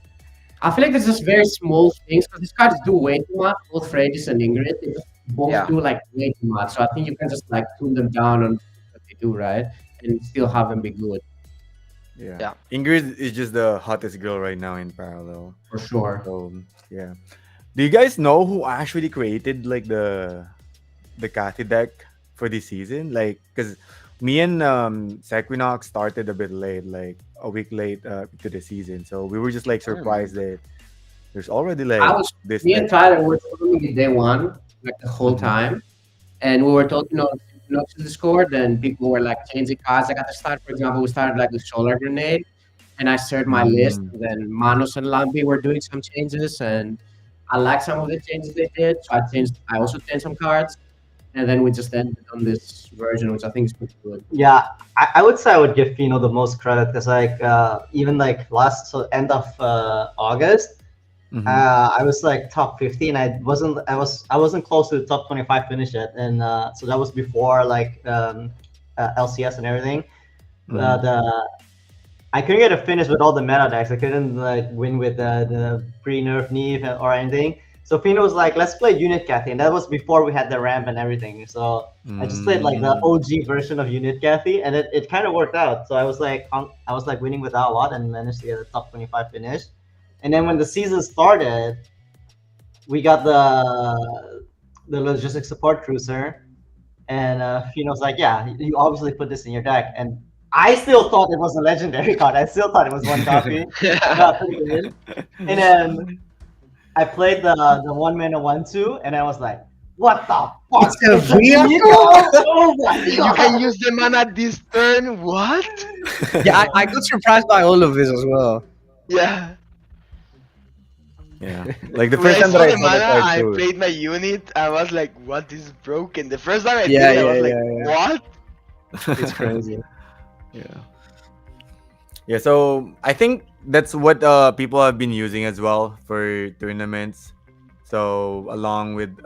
I feel like there's just very small things because these cards do way too much, both Regis and Ingrid. They just both Yeah. do like way too much. So I think you can just like tune them down on what they do, right? And still have them be good Yeah. Yeah. Ingrid is just the hottest girl right now in parallel. for sure. So yeah. Do you guys know who actually created like the Cathy deck for this season? Like, cause me and Sequinox started a bit late, like a week late to the season. So we were just like I don't remember. surprised that there's already I like was this Me and deck. Tyler were following it day one, like the whole Mm-hmm. time. And we were talking on to Discord, and people were like changing cards. Like at the start, for example, we started like with Solar Grenade, and I shared my list. Mm. And then Manos and Lambi were doing some changes, and I liked some of the changes they did. So I also changed some cards, and then we just ended on this version, which I think is pretty good. Yeah, I would say I would give Feno the most credit because like even like last so end of August, Mm-hmm. I was like top 15. I wasn't close to the top 25 finish yet, and so that was before like LCS and everything. Mm-hmm. The I couldn't get a finish with all the meta decks. I couldn't like win with the pre-nerf Neve or anything. So Fino was like, let's play Unit Cathy, and that was before we had the ramp and everything. So I just played like the Mm. OG version of Unit Cathy, and it kind of worked out. So I was like winning without a lot and managed to get a top 25 finish. And then when the season started, we got the logistics support cruiser, and Fino's like, yeah, you obviously put this in your deck, and I still thought it was a legendary card. I still thought it was one copy. Yeah. Put it in. And then I played the 1 mana 1/2, and I was like, what the fuck? It's a It's a vehicle? vehicle? Oh my You can god! use the mana this turn. What? Yeah, I got surprised by all of this as well. Yeah. Yeah. Like the When first I time that saw I the saw the mana, card I too. played my unit. I was like, "What is broken?" The first time I Yeah, did it, I was yeah, like, yeah, yeah. "What?" It's crazy. Yeah. Yeah, so I think that's what people have been using as well for tournaments. So along with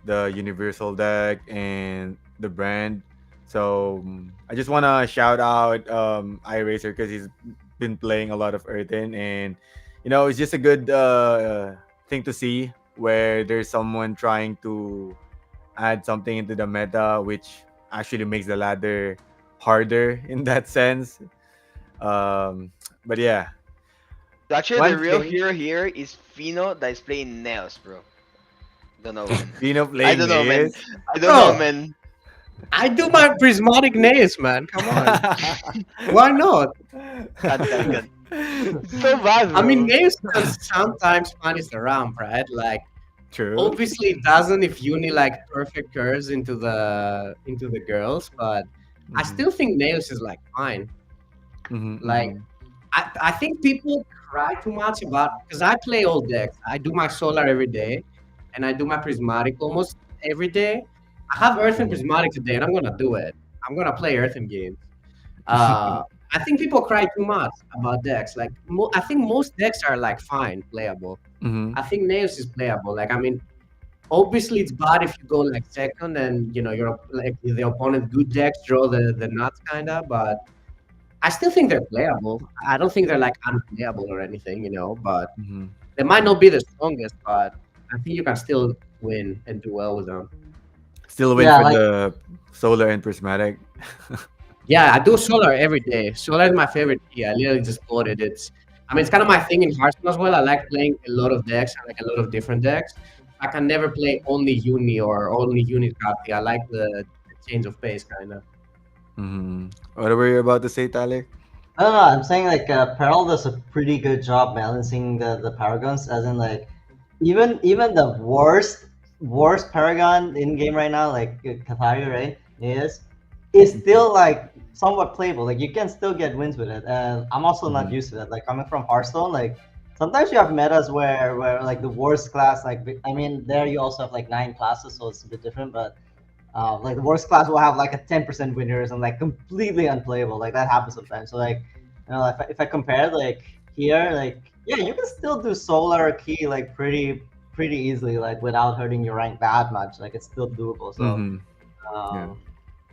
the universal deck and the brand. So I just want to shout out iRacer because he's been playing a lot of Earthen, and it's just a good thing to see where there's someone trying to add something into the meta which actually makes the ladder harder in that sense. But yeah, Actually, the one real thing. hero here is Fino that is playing Nails, bro. Don't know, man. Fino I playing don't know, man. this. I don't know, Bro, man. I do my prismatic nails, man. Come on. Why not? God. It's so bad, I mean, bro. nails can sometimes punish the ramp, right? Like, True. obviously it doesn't if Uni like perfect curves into the girls, but I still think nails is like fine. Like, I think people cry too much about because I play all decks. I do my solar every day, and I do my prismatic almost every day. I have Earth and Prismatic today, and I'm gonna do it. I'm gonna play Earth and games. Uh, I think people cry too much about decks. Like, I think most decks are like fine, playable. Mhm. I think Nails is playable. Like, I mean, obviously it's bad if you go like second and you're like the opponent good decks draw the nuts kinda, but I still think they're playable. I don't think they're like unplayable or anything, but Mhm. they might not be the strongest, but I think you can still win and do well with them. Still win Yeah, for like the solar and prismatic. Yeah, I do solar every day. Solar is my favorite key. I literally just bought it. I mean, it's kind of my thing in Hearthstone as well. I like playing a lot of decks. I like a lot of different decks. I can never play only Uni or only Unit Copy. I like the change of pace, kind of. Mhm. What were you about to say, Tyler? I don't know. I'm saying like Peril does a pretty good job balancing the paragons, as in like even the worst paragon in game right now, like Katari, right? Is still like somewhat playable. Like you can still get wins with it, and I'm also not Mhm. used to that. Like coming from Hearthstone, like sometimes you have metas where like the worst class, like I mean, there you also have like 9 classes, so it's a bit different, but. Like the worst class will have like a 10% winners and like completely unplayable. Like that happens sometimes. So like, if I compare like here, like yeah, you can still do solar key like pretty easily, like without hurting your rank that much. Like it's still doable. So Mhm. Yeah,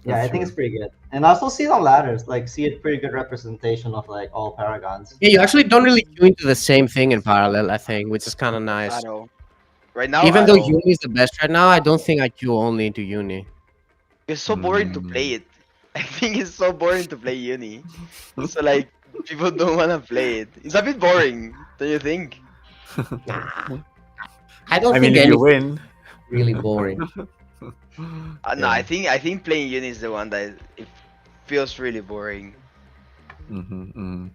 yeah, that's I think it's true. pretty good. And I also see it on ladders, like see a pretty good representation of like all paragons. Yeah, you actually don't really queue into the same thing in parallel, I think, which is kind of At nice. all. Right now, Even at though all. Uni is the best right now, I don't think I queue only into Uni. It's so boring to Mm. play it. I think it's so boring to play Uni. So like people don't wanna play it. It's a bit boring, don't you think? Nah, I don't I mean, think if you anything win. really boring. No, I Yeah. think playing Uni is the one that it feels really boring. Mm-hmm.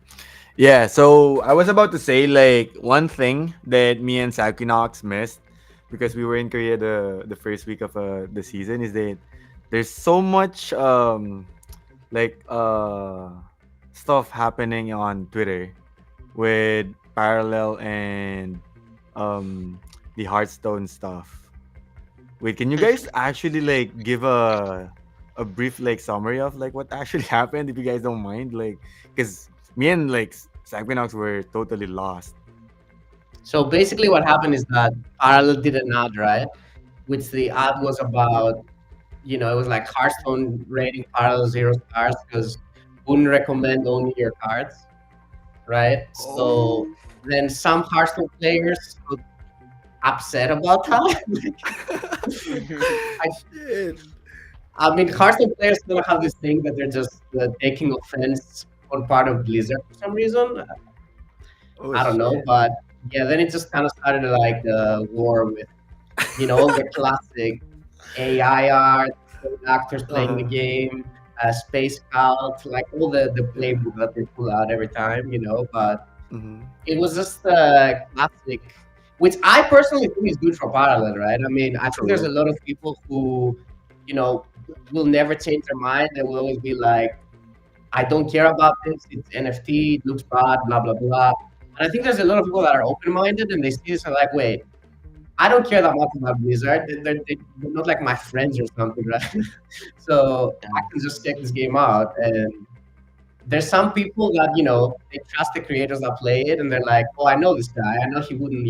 Yeah, so I was about to say like one thing that me and Sakinox missed because we were in Korea the first week of the season is that there's so much like stuff happening on Twitter with parallel and um the Hearthstone stuff. Wait, can you guys actually like give a brief like summary of like what actually happened if you guys don't mind? Like, because me and like Sanguinox were totally lost. So basically, what happened is that Parallel did an ad, right? Which the ad was about, it was like Hearthstone rating Parallel 0 stars because wouldn't recommend only your cards, right? So Oh, then some Hearthstone players got upset about that. I, shit. I mean, Hearthstone players don't have this thing that they're just taking offense on part of Blizzard for some reason. Oh I don't know, shit. but yeah, then it just kind of started like the war with, all the classic AI art, actors playing the Uh, game, Space Scout, like all the yeah. playbook that they pull out every time. But Mm-hmm. it was just classic, which I personally think is good for Parallel, right? I mean, I think there's a True. lot of people who, you know, will never change their mind. They will always be like, I don't care about this. It's NFT. It looks bad. Blah blah blah. And I think there's a lot of people that are open-minded and they see this and like, wait, I don't care that much about Blizzard. They're not like my friends or something, right? So I can just check this game out. And there's some people that they trust the creators that play it, and they're like, oh, I know this guy. I know he wouldn't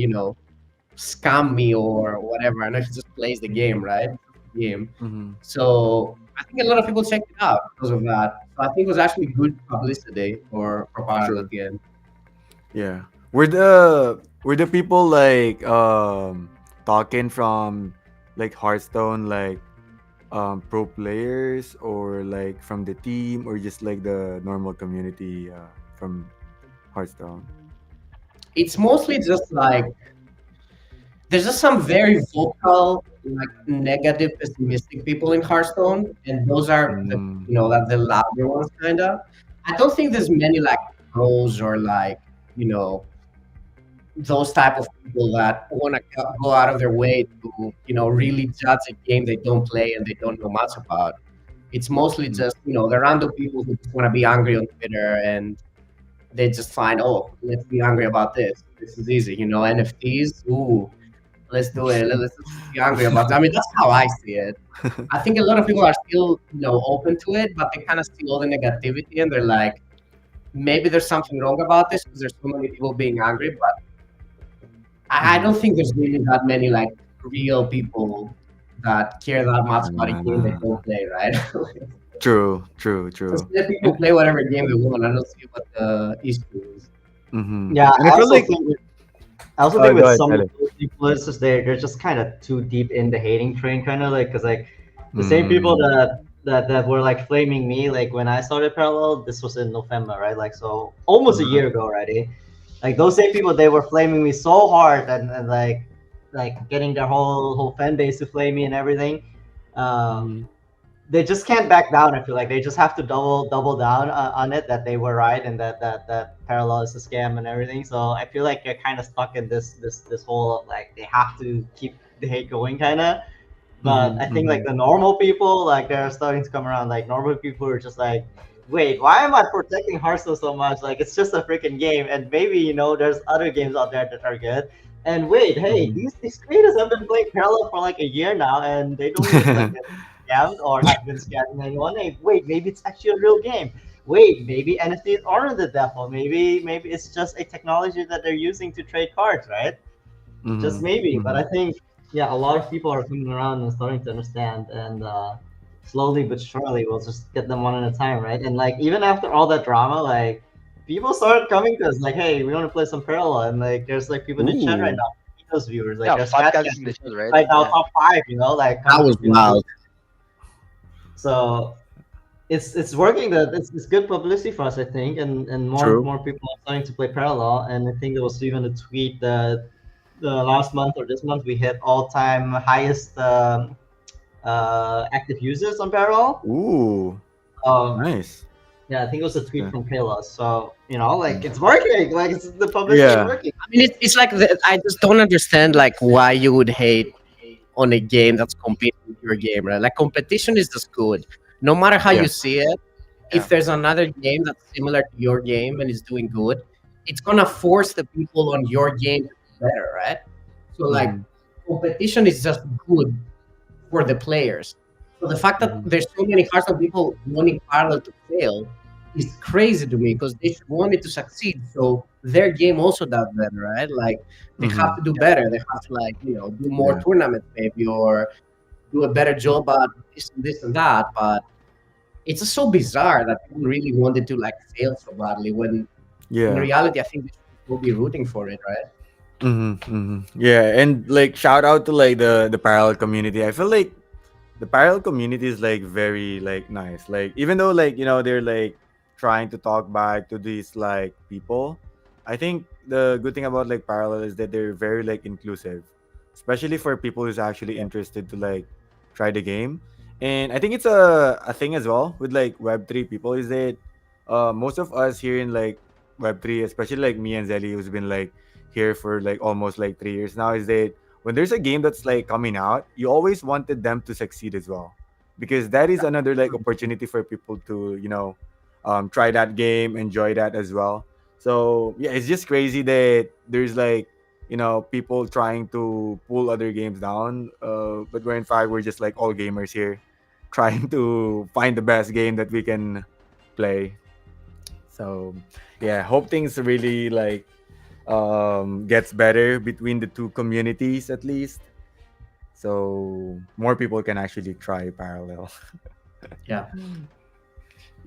scam me or whatever. I know he just plays the game, right? Game. Mm-hmm. So I think a lot of people checked it out because of that. So I think it was actually good publicity for Parallel True. at the end. Yeah. Were the people like talking from like Hearthstone like pro players or like from the team or just like the normal community from Hearthstone? It's mostly just like there's just some very vocal, like negative, pessimistic people in Hearthstone, and those are the Mm, the louder ones, kind of. I don't think there's many like pros or like you know those type of people that want to go out of their way to really judge a game they don't play and they don't know much about. It's mostly mm, just the random people who just want to be angry on Twitter and they just find, oh, let's be angry about this. This is easy, NFTs. Ooh, let's do it. Let's just be angry about it. I mean, that's how I see it. I think a lot of people are still, open to it, but they kind of see all the negativity and they're like, maybe there's something wrong about this because there's so many people being angry. But I don't think there's really that many like real people that care that much about a game they don't play, right? True, Just let people play whatever game they want. I don't see what the issue is. Yeah, And I feel like I also Oh, think go with ahead, some Alex. influencers, they're just kind of too deep in the hating train, kind of like, because like the same people that were like flaming me, like when I started Parallel, this was in November, right? Like, so almost a year ago already. Like those same people, they were flaming me so hard and like getting their whole fan base to flame me and everything. They just can't back down. I feel like they just have to double down on it, that they were right and that Parallel is a scam and everything. So I feel like they're kind of stuck in this whole of, like, they have to keep the hate going, kind of. But I think like the normal people, like, they're starting to come around. Like normal people are just like, wait, why am I protecting Hearthstone so much? Like, it's just a freaking game, and maybe there's other games out there that are good. And wait, hey, these creators have been playing Parallel for like a year now, and they don't look like it scammed or have been scamming anyone. Hey, wait, maybe it's actually a real game. Wait, maybe NFTs aren't the devil. Maybe it's just a technology that they're using to trade cards, right? Just maybe. But I think, yeah, a lot of people are coming around and starting to understand, and slowly but surely we'll just get them one at a time, right? And like even after all that drama, like people started coming to us like, hey, we want to play some Parallel, and like there's like people in the chat right now, those viewers, like Yeah, there's Fat Fat Cats in the chat, right? right now, Yeah. top 5, like That was wild. so it's working. That it's good publicity for us, I think, and True. more people are starting to play Parallel. And I think there was even a tweet that the last month or this month we hit all-time highest active users on Parallel. Ooh, nice. Yeah, I think it was a tweet from Kayla. So like it's working. Like the publicity is Yeah. working. I mean, it's like I just don't understand like why you would hate on a game that's competing with your game, right? Like competition is just good, no matter how you see it. Yeah. If there's another game that's similar to your game and is doing good, it's gonna force the people on your game to be better, right? So like competition is just good for the players. So the fact that there's so many Hearthstone people wanting Parallel to fail is crazy to me because they should want it to succeed. So their game also does better, right? Like they have to do better. They have to like do more tournaments maybe, or do a better job at this and that. But it's just so bizarre that people really wanted to like fail so badly when in reality I think they should still be rooting for it, right? Yeah, and like shout out to like the parallel community. I feel like the parallel community is like very like nice. Like even though like they're like trying to talk back to these like people, I think the good thing about like parallel is that they're very like inclusive, especially for people who's actually interested to like try the game. And I think it's a thing as well with like Web3 people is that most of us here in like Web3, especially like me and Zelly, who's been like here for like almost like 3 years now, is that when there's a game that's like coming out, you always wanted them to succeed as well, because that is another like opportunity for people to try that game, enjoy that as well. So yeah, it's just crazy that there's like people trying to pull other games down, but we're in fact we're just like all gamers here trying to find the best game that we can play. So yeah, hope things really like gets better between the two communities at least, so more people can actually try parallel. Yeah.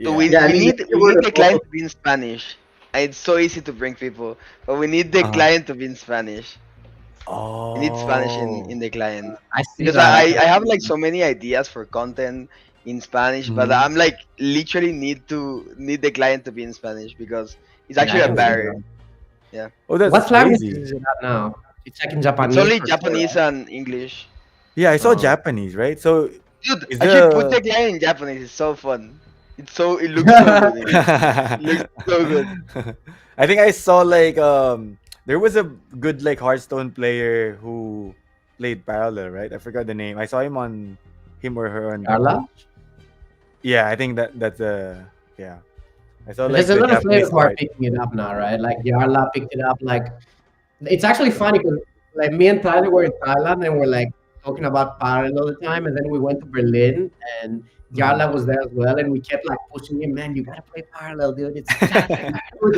So we need the client to be in Spanish. It's so easy to bring people, but we need the client to be in Spanish. We need Spanish in the client. I see Because that. I have like so many ideas for content in Spanish, but I'm like literally need the client to be in Spanish because it's actually a barrier. Yeah. Oh, that's What language crazy. is it now? It's like in Japanese. It's only or Japanese so, and English. Yeah, I saw Japanese, right? So Dude, is I there should put the client in Japanese. It's so fun. It looks so good. It looks so good. I think I saw like there was a good like Hearthstone player who played parallel, right? I forgot the name. I saw him or her on Carla? Twitch. Yeah, I think that's yeah. I saw like There's a the lot of Japanese players who are part. picking it up now, right? Like Yarla picked it up. Like it's actually funny because like me and Tyler were in Thailand and we're like talking about parallel all the time, and then we went to Berlin and Jarla was there as well, and we kept like pushing him, man, you gotta play parallel, dude. It's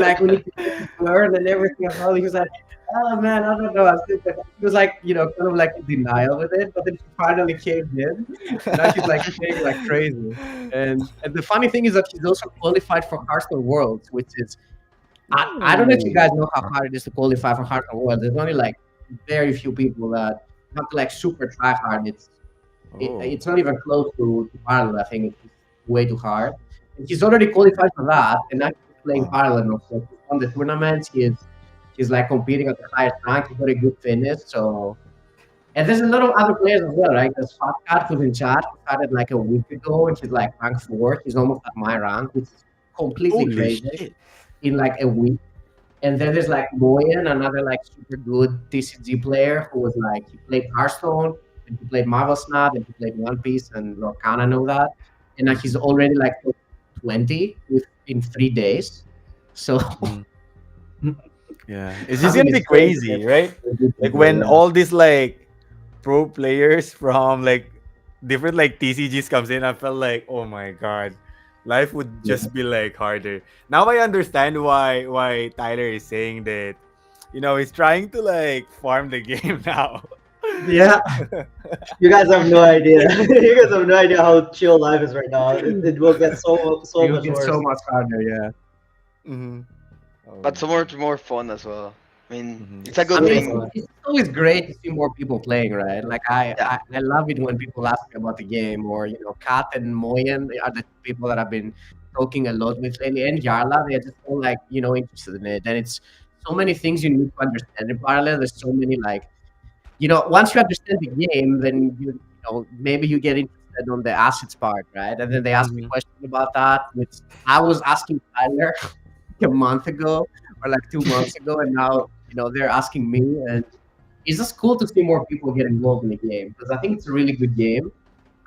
like we need to learn and everything as well. He was like, oh man, I don't know. He was like, kind of like in denial with it, but then he finally came in. Now he's like playing like crazy. And the funny thing is that he's also qualified for Hearthstone Worlds, which is I don't know if you guys know how hard it is to qualify for Hearthstone Worlds. There's only like very few people that have to like super try hard. It's not even close to parallel. I think it's way too hard. And he's already qualified for that, and now he's playing parallel. So on the tournaments, he's like competing at the highest rank. He's got a good finish. So, and there's a lot of other players as well, right? There's Fat Cat who's in chat. He started like a week ago, and he's like rank 4. He's almost at my rank, which is completely Holy crazy shit. in like a week. And then there's like Moyen, another like super good TCG player who was like he played Hearthstone and he played Marvel Snap and he played One Piece and Lorcana know that. And now he's already like 20 in 3 days. So Yeah, it's just gonna be crazy, right? Like when all these like pro players from like different like TCGs comes in, I felt like, oh my god, life would just be like harder. Now I understand why Tyler is saying that, he's trying to like farm the game now. yeah, You guys have no idea. You guys have no idea how chill life is right now. It will get so it much gets worse. so much harder. Yeah. Mm-hmm. But so much more fun as well. I mean, Mhm. it's a I good mean, thing. it's always great to see more people playing, right? Like I love it when people ask me about the game, or Kat and Moyen are the people that I've been talking a lot with lately, and Yarla. They're just all like interested in it, and it's so many things you need to understand in parallel. There's so many like once you understand the game, then maybe you get interested on the assets part, right? And then they ask me Mhm. questions about that, which I was asking Tyler a month ago or like 2 months ago, and now they're asking me, and it's just cool to see more people get involved in the game because I think it's a really good game.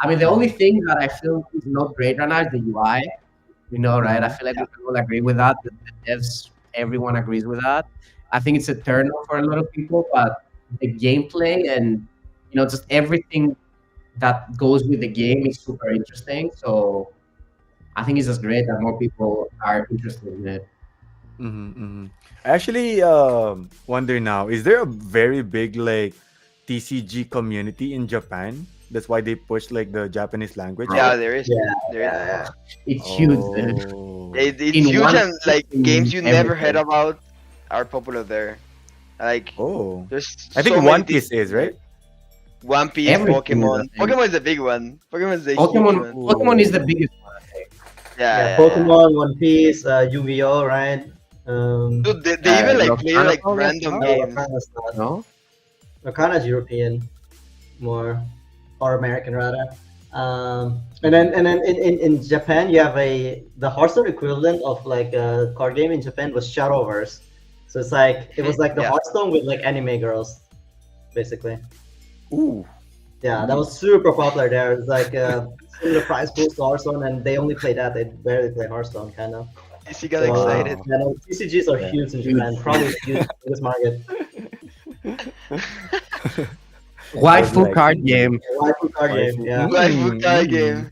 I mean, the only thing that I feel is not great right now is the UI. Right? I feel like we can all agree with that. The devs, everyone agrees with that. I think it's a turn off for a lot of people, but the gameplay and just everything that goes with the game is super interesting. So I think it's just great that more people are interested in it. I actually wonder now, is there a very big like TCG community in Japan? That's why they push like the Japanese language. Yeah, there is. Yeah, There is. yeah. It's huge, dude. Oh. It's In huge, one and like in games you never heard everything. about are popular there. Like Oh. there's I think so many One Piece things is, right? One Piece, Everything is Pokemon. a thing. Pokemon is the big one. Pokemon is the Pokemon, huge one. Pokemon is the biggest one, I think. Yeah, Pokemon, One Piece, Yu-Gi-Oh, right? Dude, they even like play Lorcana like probably as random well. games. Lorcana's not. No? Lorcana's European, more, or American rather. And then in Japan you have the Hearthstone equivalent of like a card game in Japan was Shadowverse. So it's like it was like the Yeah. Hearthstone with like anime girls, basically. Ooh. Yeah, that was super popular there. It's like similar price boost to Hearthstone, and they only play that. They barely play Hearthstone, kind of. He got So, excited. yeah, no, TCGs are huge in Japan. Probably the huge biggest market. Waifu like- card game. Waifu card game, yeah. Waifu card game.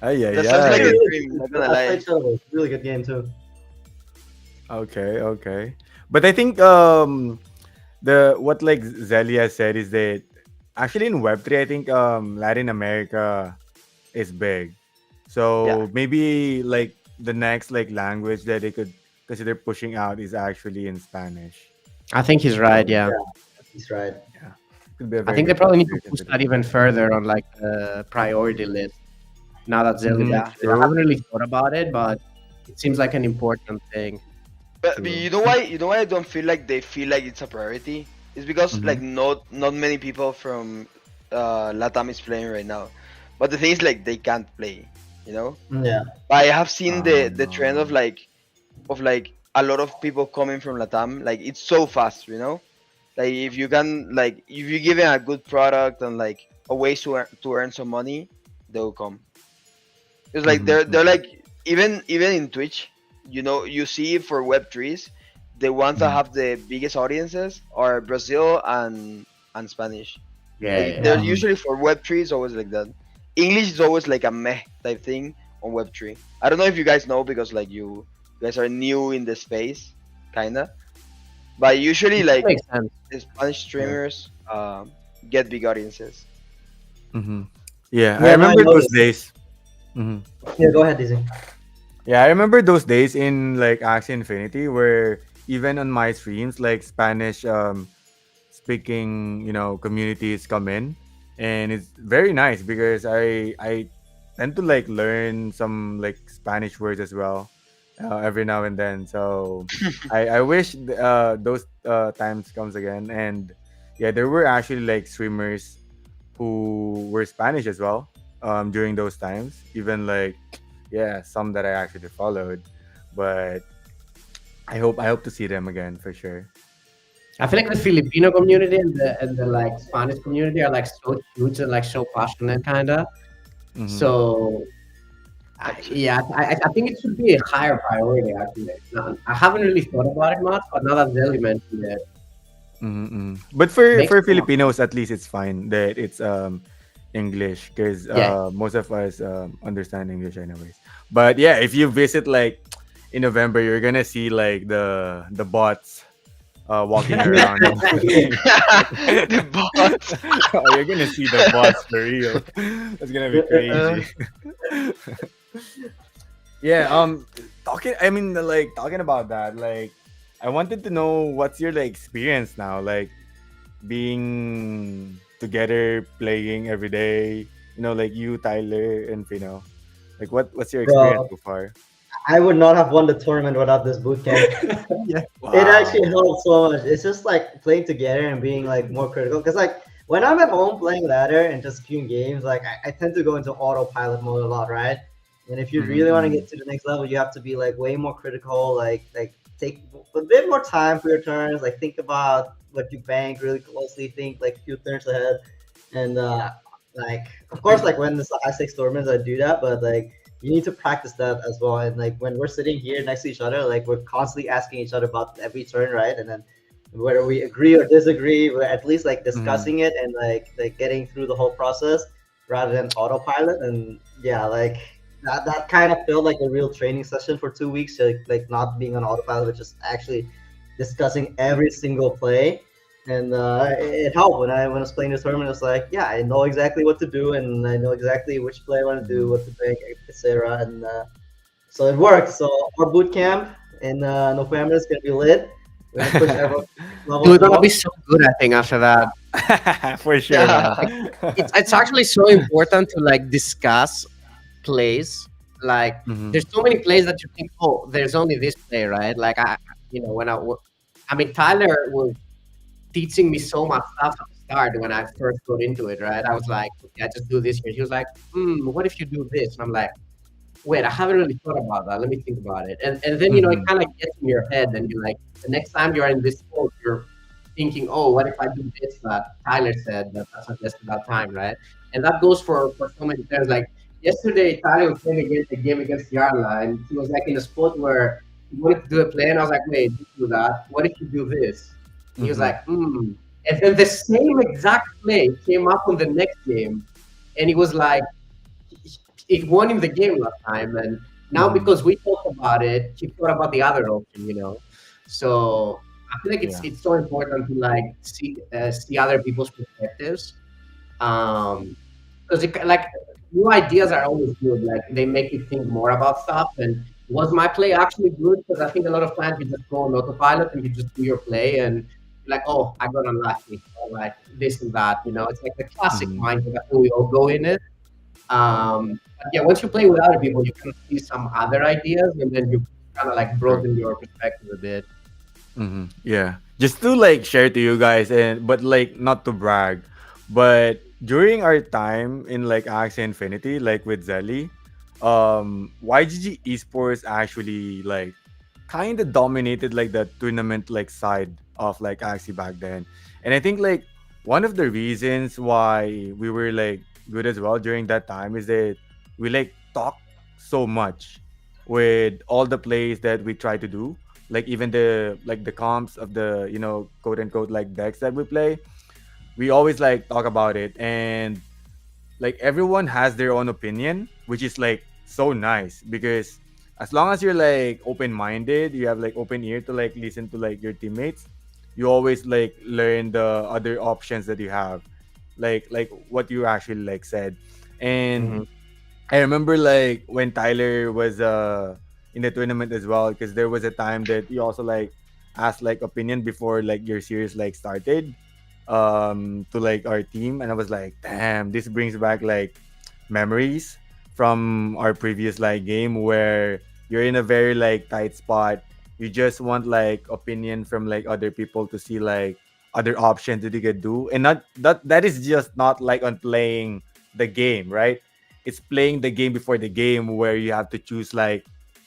Ay, ay, That sounds like ay. a dream. Not gonna I lie. played Shadowverse. Really good game too. Okay. But I think what like Zelia said is that actually in Web3 I think Latin America is big. So Yeah. maybe like the next like language that they could consider pushing out is actually in Spanish. I think he's right, yeah. He's right. Could be a I very think they good probably need country to push consider. that even further on like the priority list. Now that Zelda, Mhm. I haven't really thought about it, but it seems like an important thing. But you know why? You know why I don't feel like they feel like it's a priority? It's because Mhm. like not many people from Latam is playing right now. But the thing is like they can't play. You know. Yeah. I have seen the no. trend of like a lot of people coming from Latam. Like it's so fast. You know. Like if you can like if you give them a good product and like a way to earn some money, they'll come. It's like Mhm, they're like even in Twitch, you know, you see for Web3s, the ones that Mhm. have the biggest audiences are Brazil and Spanish. Yeah, Like yeah. they're Yeah. usually for Web3 is always like that. English is always like a meh type thing on Web3. I don't know if you guys know because like you guys are new in the space, kinda. But usually That like makes sense. the Spanish Yeah. streamers get big audiences. Mhm. Yeah, I Yeah, no, I remember those noticed. days. Mhm. Yeah, go ahead, Dizzy. Yeah, I remember those days in like Axie Infinity where even on my streams, like Spanish speaking, communities come in, and it's very nice because I tend to like learn some like Spanish words as well, every now and then. So I wish those times comes again. And yeah, there were actually like streamers who were Spanish as well, during those times. Even like, yeah, some that I actually followed, but I hope to see them again for sure. I feel like the Filipino community and the like Spanish community are like so huge and like so passionate, kind of. Hmm. So yeah, I think it should be a higher priority actually. I haven't really thought about it much, but now that Zelly mentioned it, Mm-hmm. But for makes for sense. Filipinos, at least it's fine that it's English because Yeah, most of us understand English anyways. But yeah, if you visit like in November, you're gonna see like the bots walking around and everything. The bots. Oh, you're gonna see the bots for real. That's gonna be Uh, crazy. Yeah, talking I mean like talking about that, like I wanted to know what's your like experience now, like being together playing every day, like you, Tyler, and Fino. Like what's your experience Bro, so far? I would not have won the tournament without this boot camp. yeah, It actually Wow. helps so much. It's just like playing together and being like more critical. Because like when I'm at home playing ladder and just queuing games, like I tend to go into autopilot mode a lot, right? And if you Mm-hmm, really want to mm-hmm, get to the next level, you have to be like way more critical. Like take a bit more time for your turns. Like think about what you bank really closely. Think like a few turns ahead. And like of course like when it's the high stakes tournaments, I do that. But like you need to practice that as well. And like when we're sitting here next to each other, like we're constantly asking each other about every turn, right? And then whether we agree or disagree, we're at least like mm-hmm. discussing it and like getting through the whole process rather than autopilot. And yeah, like that kind of felt like a real training session for 2 weeks, like not being on autopilot, but just actually discussing every single play. And it helped when I was playing this tournament. It's like, yeah, I know exactly what to do, and I know exactly which play I want to do, Mm-hmm. what to pick, etc. And so it worked. So our boot camp in November is gonna be lit. We're gonna push everyone to the next level we're as gonna be well. so good. I think after that, For sure, man. like it's actually so important to like discuss plays. Like Mm-hmm. there's so many plays that you think, oh, there's only this play, right? Like when I mean, Tyler was teaching me so much stuff at the start when I first got into it, right? I was like, okay, I just do this here. He was like, what if you do this? And I'm like, wait, I haven't really thought about that. Let me think about it. And then, it Mm-hmm. kind of gets in your head and you're like, the next time you're in this sport, you're thinking, oh, what if I do this that Tyler said that I suggested that time, right? And that goes for so many players. Like yesterday, Tyler was playing against a game against Yarla, and he was like in a spot where he wanted to do a play, and I was like, wait, don't do that. What if you do this? And he was Mm-hmm. like, And then the same exact play came up on the next game, and he was like, it won him the game last time, and now Mm-hmm. because we talked about it, he thought about the other option. So I feel like it's Yeah. it's so important to like see other people's perspectives, because like new ideas are always good. Like they make you think more about stuff. And was my play actually good? Because I think a lot of times you just go on autopilot and you just do your play and you're like, oh, I got unlucky, or like this and that. It's like the classic Mm-hmm. mindset. I think we all go in it. But yeah, once you play with other people, you can see some other ideas, and then you kind of like True. broaden your perspective a bit. Mm-hmm. Yeah. Just to like share to you guys, and but like not to brag, but during our time in like Axie Infinity, like with Zelly, YGG Esports actually like kind of dominated like the tournament like side of like Axie back then. And I think like one of the reasons why we were like good as well during that time is that we like talk so much with all the plays that we try to do. like even the comps of the quote unquote like decks that we play, we always like talk about it, and like everyone has their own opinion, which is like so nice because as long as you're like open minded, you have like open ear to like listen to like your teammates, you always like learn the other options that you have, like what you actually like said. And Mhm. I remember like when Tyler was in the tournament as well, because there was a time that you also like asked like opinion before like your series like started to like our team, and I was like, damn, this brings back like memories from our previous like game where you're in a very like tight spot. You just want like opinion from like other people to see like other options that you could do, and not that is just not like on playing the game, right? It's playing the game before the game where you have to choose like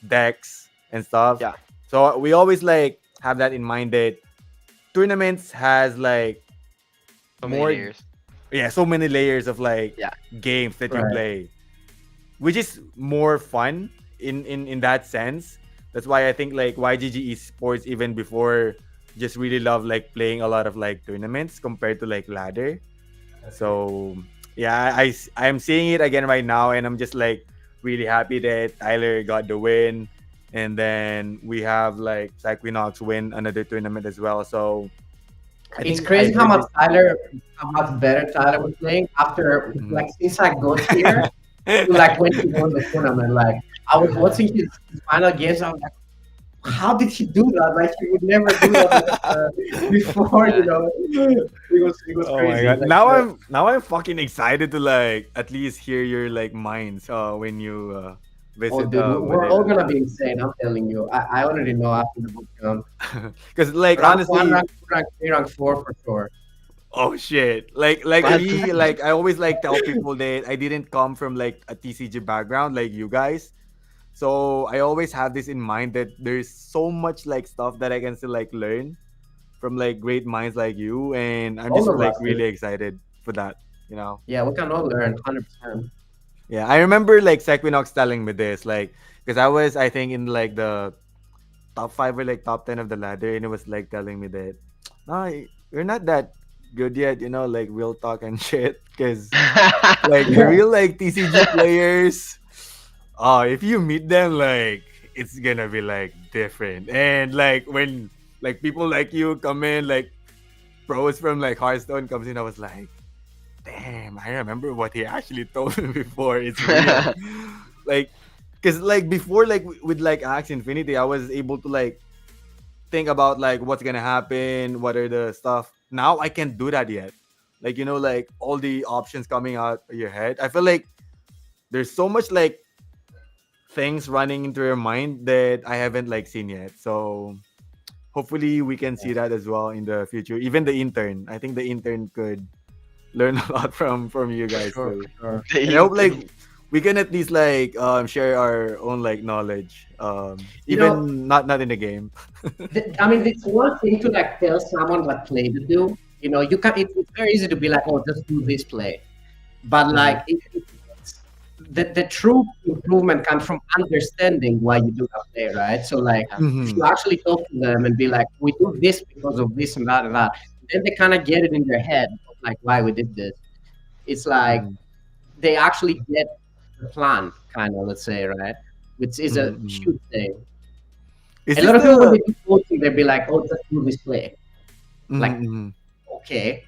decks and stuff. Yeah, So we always like have that in mind that tournaments has like so many more, layers. yeah, so many layers of like Yeah. games that you Right. play, which is more fun in that sense. That's why I think like YGG esports even before just really love like playing a lot of like tournaments compared to like ladder. So yeah, I'm seeing it again right now, and I'm just like really happy that Tyler got the win, and then we have like Equinox win another tournament as well. So I It's think I crazy how heard much this. How much better Tyler was playing after, Mhm. like, since I got here to like when he won the tournament. Like, I was watching his final games. I was like, how did he do that? Like, he would never do that before. Yeah. It was Oh my crazy. god! Like, Now I'm fucking excited to like at least hear your like minds when you oh, visit dude, we're all Manila. gonna be insane. I'm telling you. I already know after the boot camp. Because like Rank one, honestly, rank two, rank three, rank four for sure. oh shit, like What? me, like I always like tell people that I didn't come from like a TCG background like you guys. So I always have this in mind that there's so much like stuff that I can still like learn from like great minds like you, and I'm All just of like us, dude. really excited for that. You know. Yeah, we can all learn 100%. Yeah, I remember like Sequinox telling me this, like, because I was, I think, in like the top five or like top 10 of the ladder, and it was like telling me that, no, you're not that good yet, like real talk and shit. Because like the real like TCG players, if you meet them, like, it's gonna be like different. And like when like people like you come in, like pros from like Hearthstone comes in, I was like, damn, I remember what he actually told me before. It's real. Like, because like before, like with like Axe Infinity, I was able to like think about like what's gonna happen, what are the stuff. Now I can't do that yet. Like, like all the options coming out of your head. I feel like there's so much like things running into your mind that I haven't like seen yet. So hopefully we can see that as well in the future. Even the intern. I think the intern could learn a lot from you For guys sure, too. for sure. The And I hope intern. like we can at least like share our own like knowledge. You know, Even not in the game. I mean, it's one thing to like tell someone what play to do. You can. It's very easy to be like, "Oh, just do this play," but Mhm. like, the true improvement comes from understanding why you do that play, right? So, like, Yeah. if you Mhm. actually talk to them and be like, "We do this because of this and that," then they kind of get it in their head, of, like, why we did this. It's like Mhm. they actually get the plan, kind of, let's say, right? Which is a Mhm. Mhm. huge thing. Is A this lot of people when they the? do coaching, they'll be like, "Oh, just do this play." Like, Mhm. okay,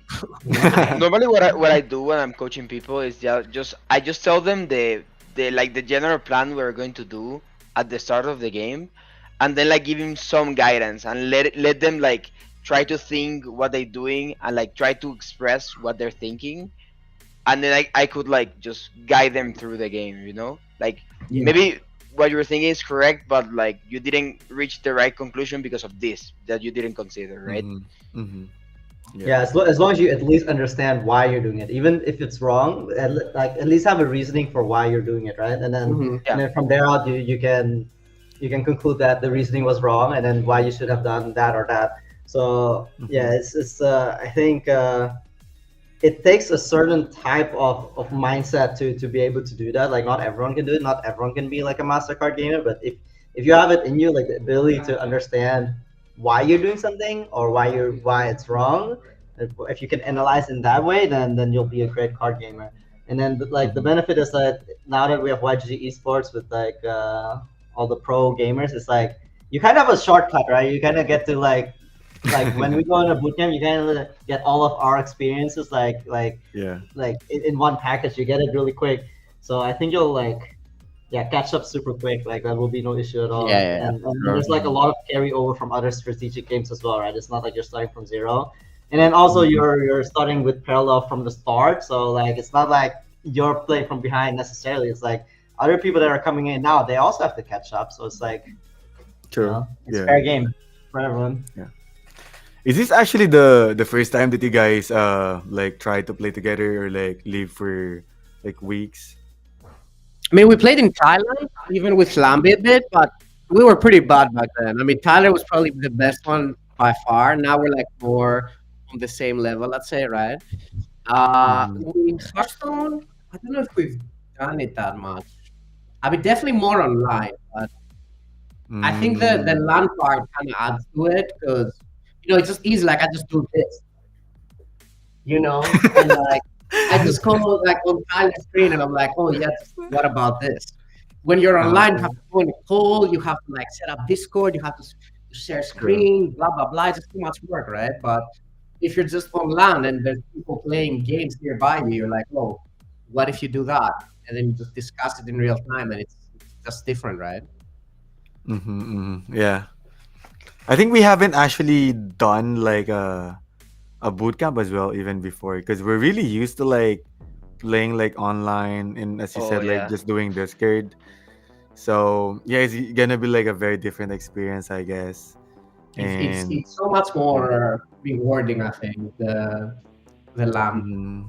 why? Mhm. Normally, what I do when I'm coaching people is I just tell them the like the general plan we're going to do at the start of the game, and then like give them some guidance and let them like try to think what they're doing and like try to express what they're thinking, and then I could like just guide them through the game, like Yeah, maybe what you're thinking is correct, but like you didn't reach the right conclusion because of this that you didn't consider, right? Mhm. Mhm. Yeah, Yeah. as long as you at least understand why you're doing it, even if it's wrong, like at least have a reasoning for why you're doing it, right? And then hmm and Yeah. then from there out, you can conclude that the reasoning was wrong, and then why you should have done that or that. So yeah, Mhm. it's I think it takes a certain type of mindset to be able to do that. Like not everyone can do it. Not everyone can be like a Mastercard gamer, but if you have it in you, like the ability to understand why you're doing something or why it's wrong, if you can analyze in that way, then you'll be a great card gamer. And then like the benefit is that now that we have YGG esports with like all the pro gamers, it's like you kind of have a shortcut, right? You kind of get to like when we go in a bootcamp, you kind of get all of our experiences Yeah. like in one package. You get it really quick. So I think you'll like catch up super quick. Like that will be no issue at all. Yeah. And Sure. there's like a lot of carryover from other strategic games as well, right? It's not like you're starting from zero. And then also Mhm. you're starting with parallel from the start. So like it's not like you're playing from behind necessarily. It's like other people that are coming in now, they also have to catch up. So it's like True. it's Yeah. fair game for everyone. Is this actually the first time that you guys like try to play together or like live for like weeks? I mean, we played in Thailand, even with Lambi a bit, but we were pretty bad back then. I mean, Tyler was probably the best one by far. Now we're like more on the same level, let's say, right? Mhm. In Hearthstone, I don't know if we've done it that much. I mean, definitely more online, but I think the Mm. LAN part kind of adds to it because, it's just easy. Like, I just do this, and like, I just go like on Tyler's screen and I'm like, oh, yeah, what about this? When you're online, you have to go in a call, you have to like set up Discord, you have to share True. screen, blah, blah, blah. It's just too much work, right? But if you're just on LAN and there's people playing games nearby you, you're like, oh, what if you do that? And then you just discuss it in real time and it's just different, right? Yeah. I think we haven't actually done like a boot camp as well even before because we're really used to like playing like online and as you Oh said like yeah. just doing Discord. So yeah, it's gonna be like a very different experience, I guess. And It's so much more rewarding, I think, the LAN.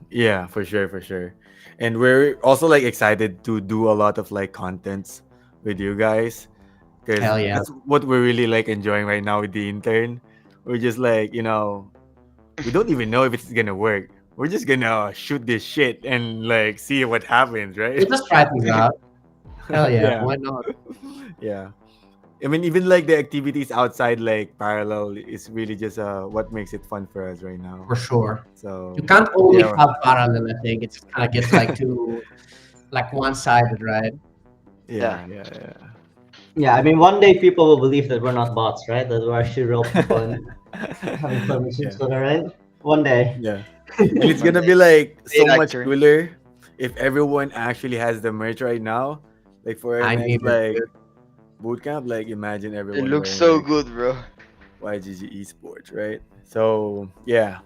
yeah, for sure, for sure. And we're also like excited to do a lot of like contents with you guys because Hell yeah. that's what we're really like enjoying right now with the intern. We're just like, we don't even know if it's gonna work. We're just gonna shoot this shit and like see what happens, We right? just try things out. Hell yeah. Yeah. Why not? Yeah. I mean, even like the activities outside like parallel is really just what makes it fun for us right now. For sure. You So can't only yeah, have parallel, I think. It just kind of gets like too like one-sided, right? Yeah. yeah. Yeah, I mean, one day people will believe that we're not bots, right? That we're actually real people and having fun with Yeah. each other, right? One day. Yeah. And it's One gonna day. be like Great so much actor. cooler if everyone actually has the merch right now. Like for our I next need it. like bootcamp, like imagine It everyone looks wearing so like good, bro. YGG esports, right? So yeah,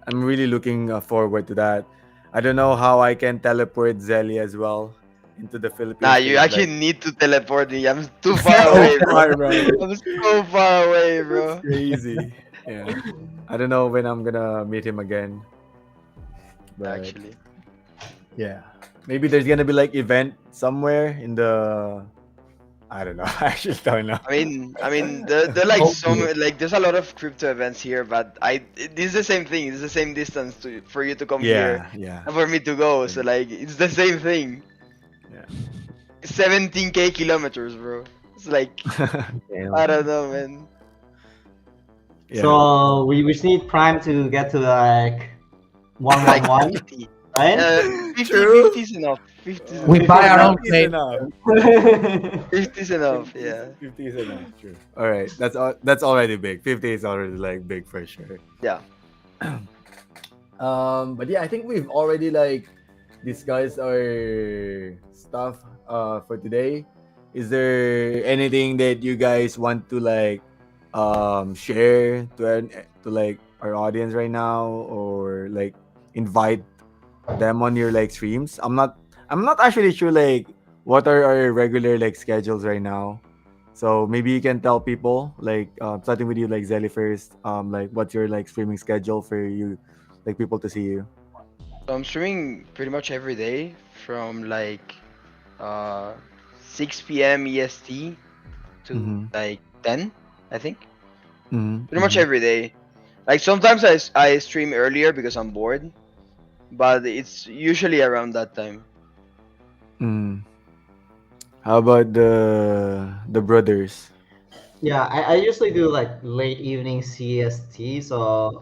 I'm really looking forward to that. I don't know how I can teleport Zelly as well into the Nah, Philippines you because it's actually like need to teleport me. I'm too far so away, bro. far, bro. I'm so far away, It's bro. crazy. Yeah, I don't know when I'm gonna meet him again, but Actually. yeah, maybe there's gonna be like event somewhere in the. I don't know. I actually don't know. I mean, they're like Hopefully. like there's a lot of crypto events here, but this is the same thing. It's the same distance for you to come here Yeah. and for me to go. So Yeah. like it's the same thing. Yeah. 17K kilometers, bro. It's like I don't know, man. Yeah. So we just need Prime to get to like Like 111, 50. right? 50, True. 50 is enough. 50 is We enough. buy our own 50 is plane. enough. 50 is enough. Yeah. 50 is enough. True. All right. That's already big. 50 is already like big for sure. Yeah. But yeah, I think we've already like discussed our stuff for today. Is there anything that you guys want to like share to like our audience right now or like invite them on your like streams? I'm not actually sure like what are our regular like schedules right now. So maybe you can tell people like starting with you like Zelly first. Like what's your like streaming schedule for you, like people to see you. So I'm streaming pretty much every day from like uh 6 p.m. EST to Mm-hmm. like 10, I think. Pretty much Mm-hmm. every day. Like sometimes I stream earlier because I'm bored, but it's usually around that time. Mm. How about the brothers? Yeah, I usually do like late evening CST, so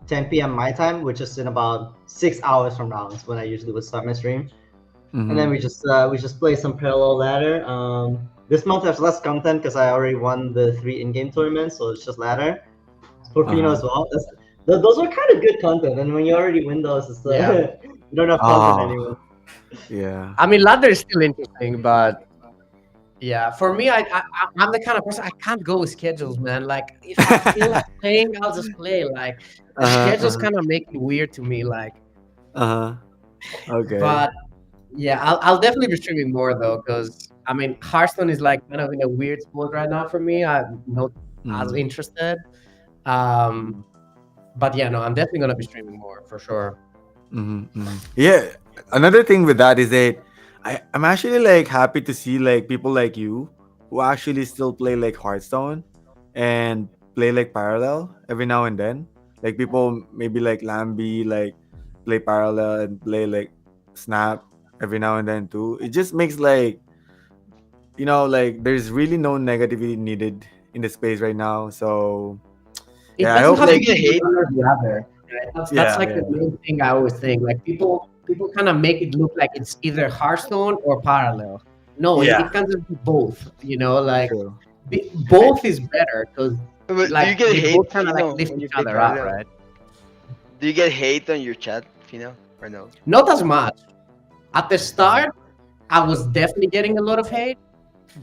10 p.m. my time, which is in about 6 hours from now is when I usually would start my stream. And then Mm-hmm. we just play some parallel ladder. This month there's less content because I already won the 3 in-game tournaments, so it's just ladder for Feno Uh-huh. as well. Those are kind of good content, and when you already win those, it's Yeah. you don't have content Oh, anymore. yeah. I mean, ladder is still interesting, but yeah, for me, I'm the kind of person I can't go with schedules, man. Like if I feel like playing, I'll just play. Like the Uh-huh, schedules uh-huh, kind of make it weird to me. Like, uh-huh. Okay. but yeah, I'll definitely be streaming more though, because I mean, Hearthstone is like kind of in a weird spot right now for me. I'm not as Mm, interested. Um, mm, but yeah, no, I'm definitely gonna be streaming more for sure. Yeah. Another thing with that is that I'm actually like happy to see like people like you who actually still play like Hearthstone and play like parallel every now and then. Like people maybe like Lambi like play parallel and play like Snap every now and then too. It just makes like like there's really no negativity needed in the space right now. So It yeah, I doesn't hope have Do to you like be get hate? one or the other. Right? That's yeah, like the yeah. main thing I always think. Like people kind of make it look like it's either Hearthstone or parallel. No, Yeah. it can just be both. Like True. both is better because But do like you get they both hate, kind of like Fino, lift when you each play other up, parallel? right? Do you get hate on your chat, Fino, or no? Not as much at the start. I was definitely getting a lot of hate,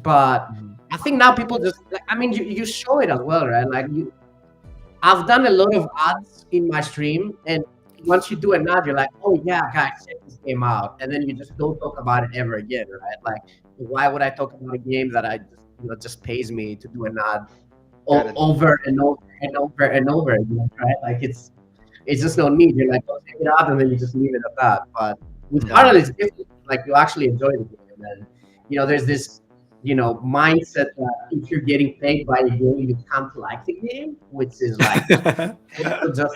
but Mhm. I think now people just like. I mean, you show it as well, right? Like I've done a lot of ads in my stream, and once you do an ad, you're like, "Oh yeah, guys, check this game out," and then you just don't talk about it ever again, right? Like, why would I talk about a game that I just just pays me to do an ad Got it. over and over and over and over again, right? Like it's just no need. You're like, "Oh, check it out," and then you just leave it at that. But with Mhm. parallel, it's different. Like you actually enjoy the game, and there's this mindset that if you're getting paid by a game, you can't like the game, which is like also just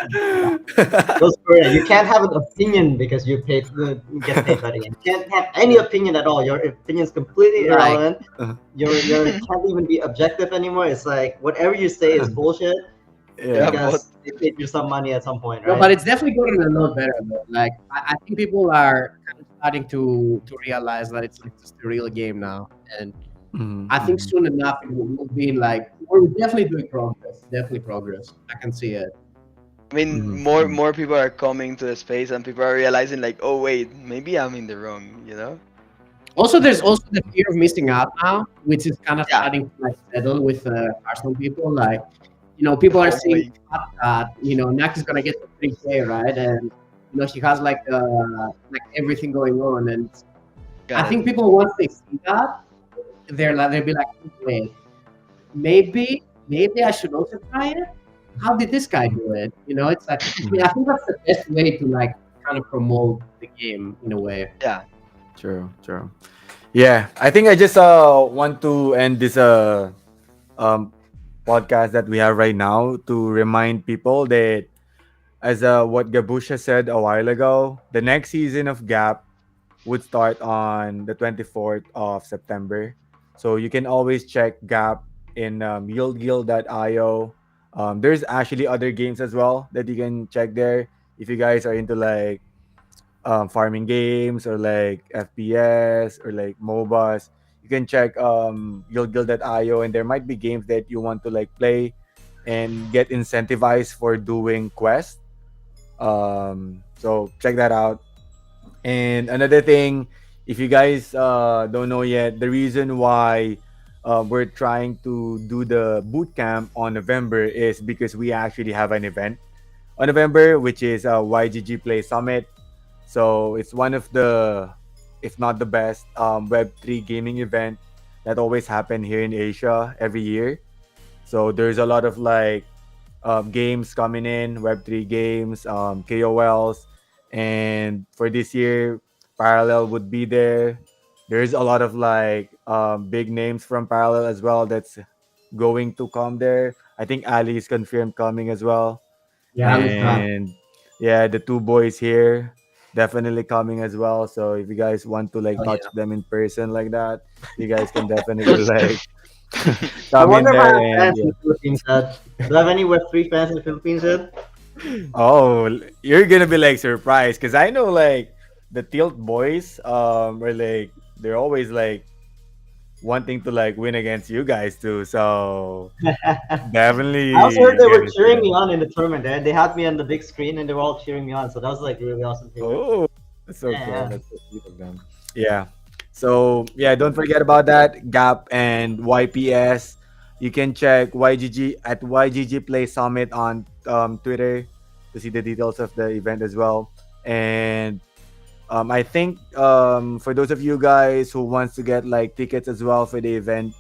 Those correct. You can't have an opinion because you get paid by the game. You can't have any opinion at all. Your opinion is completely like irrelevant. You can't even be objective anymore. It's like whatever you say is bullshit Yeah, Yeah. but because they paid you some money at some point, no, right? but it's definitely gotten a lot better though. Like I think people are kind of starting to realize that it's like just a real game now, and Mhm, I think mhm. soon enough it will be like we're definitely doing progress. Definitely progress. I can see it. I mean, Mhm, mhm. more people are coming to the space, and people are realizing like, oh wait, maybe I'm in the wrong, you know? Also, there's also the fear of missing out now, which is kind of Yeah, starting to like settle with Arsenal people. Like, the people are saying FOMOing. that Nak is gonna get the 3K, right? And he has like everything going on, and I Got it. think people once they see that, they'll be like, wait, maybe I should also try it. How did this guy do it? It's like I think that's the best way to like kind of promote the game in a way. Yeah, True, true. Yeah, I think I just want to end this um podcast that we have right now to remind people that as what Gabusha said a while ago, the next season of Gap would start on the 24th of September. So you can always check Gap in yieldguild.io. There's actually other games as well that you can check there if you guys are into like farming games or like FPS or like MOBAs. You can check yieldguild.io and there might be games that you want to like play and get incentivized for doing quests. So check that out. And another thing, if you guys don't know yet, the reason why we're trying to do the boot camp on November is because we actually have an event on November, which is YGG Play Summit. So it's one of the, if not the best, Web3 gaming event that always happen here in Asia every year. So there's a lot of like games coming in, Web3 games, KOLs, and for this year, Parallel would be there. There's a lot of like big names from Parallel as well that's going to come there. I think Ali is confirmed coming as well, Yeah, Ali's done. and yeah, the two boys here, definitely coming as well. So if you guys want to like Oh, touch yeah. them in person like that, you guys can definitely like I come in wonder if I there have and fans in the Philippines, Ed. Do I have any Web3 fans in the Philippines, Ed? oh, you're gonna be like surprised because I know like the Tilt boys are like they're always like wanting to like win against you guys too. So I also heard definitely they get were to see cheering me them. on in the tournament. They had me on the big screen and they were all cheering me on. So that was like really awesome to hear. Oh, that's so Yeah, cool. yeah. That's so sweet of them. Yeah. So yeah, don't forget about that Gap and YPS. You can check YGG at YGG Play Summit on Twitter to see the details of the event as well. And I think for those of you guys who wants to get like tickets as well for the event,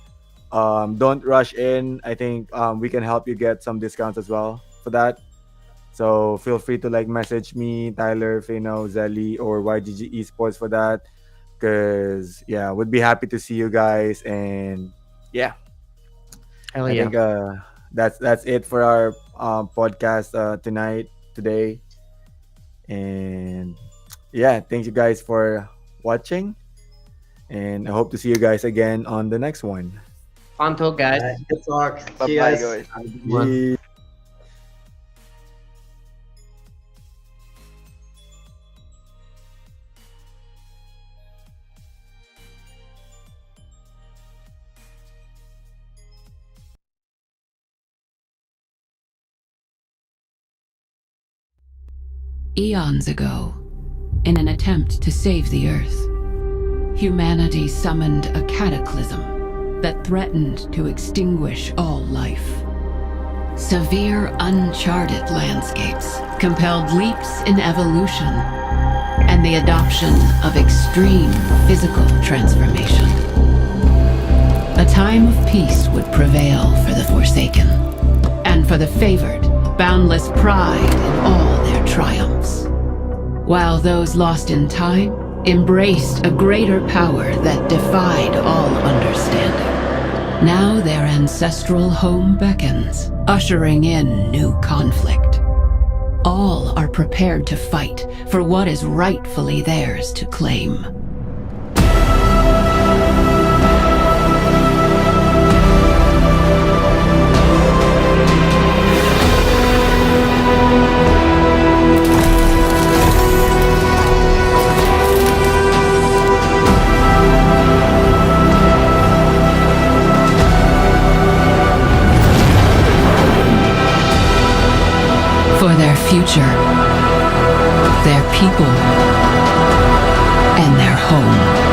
don't rush in. I think we can help you get some discounts as well for that. So feel free to like message me, Tyler, Feno, Zelly, or YGG Esports for that. Cause yeah, would be happy to see you guys. And yeah, Hell I yeah. think that's it for our podcast tonight, today. And yeah, thank you guys for watching. And I hope to see you guys again on the next one. Fun talk, guys. All right, good talk. Bye See you bye, guys. guys. Have a good one. Yee. Eons ago, in an attempt to save the Earth, humanity summoned a cataclysm that threatened to extinguish all life. Severe uncharted landscapes compelled leaps in evolution and the adoption of extreme physical transformation. A time of peace would prevail for the Forsaken, and for the favored, boundless pride in all their triumphs, while those lost in time embraced a greater power that defied all understanding. Now their ancestral home beckons, ushering in new conflict. All are prepared to fight for what is rightfully theirs to claim. For their future, their people, and their home.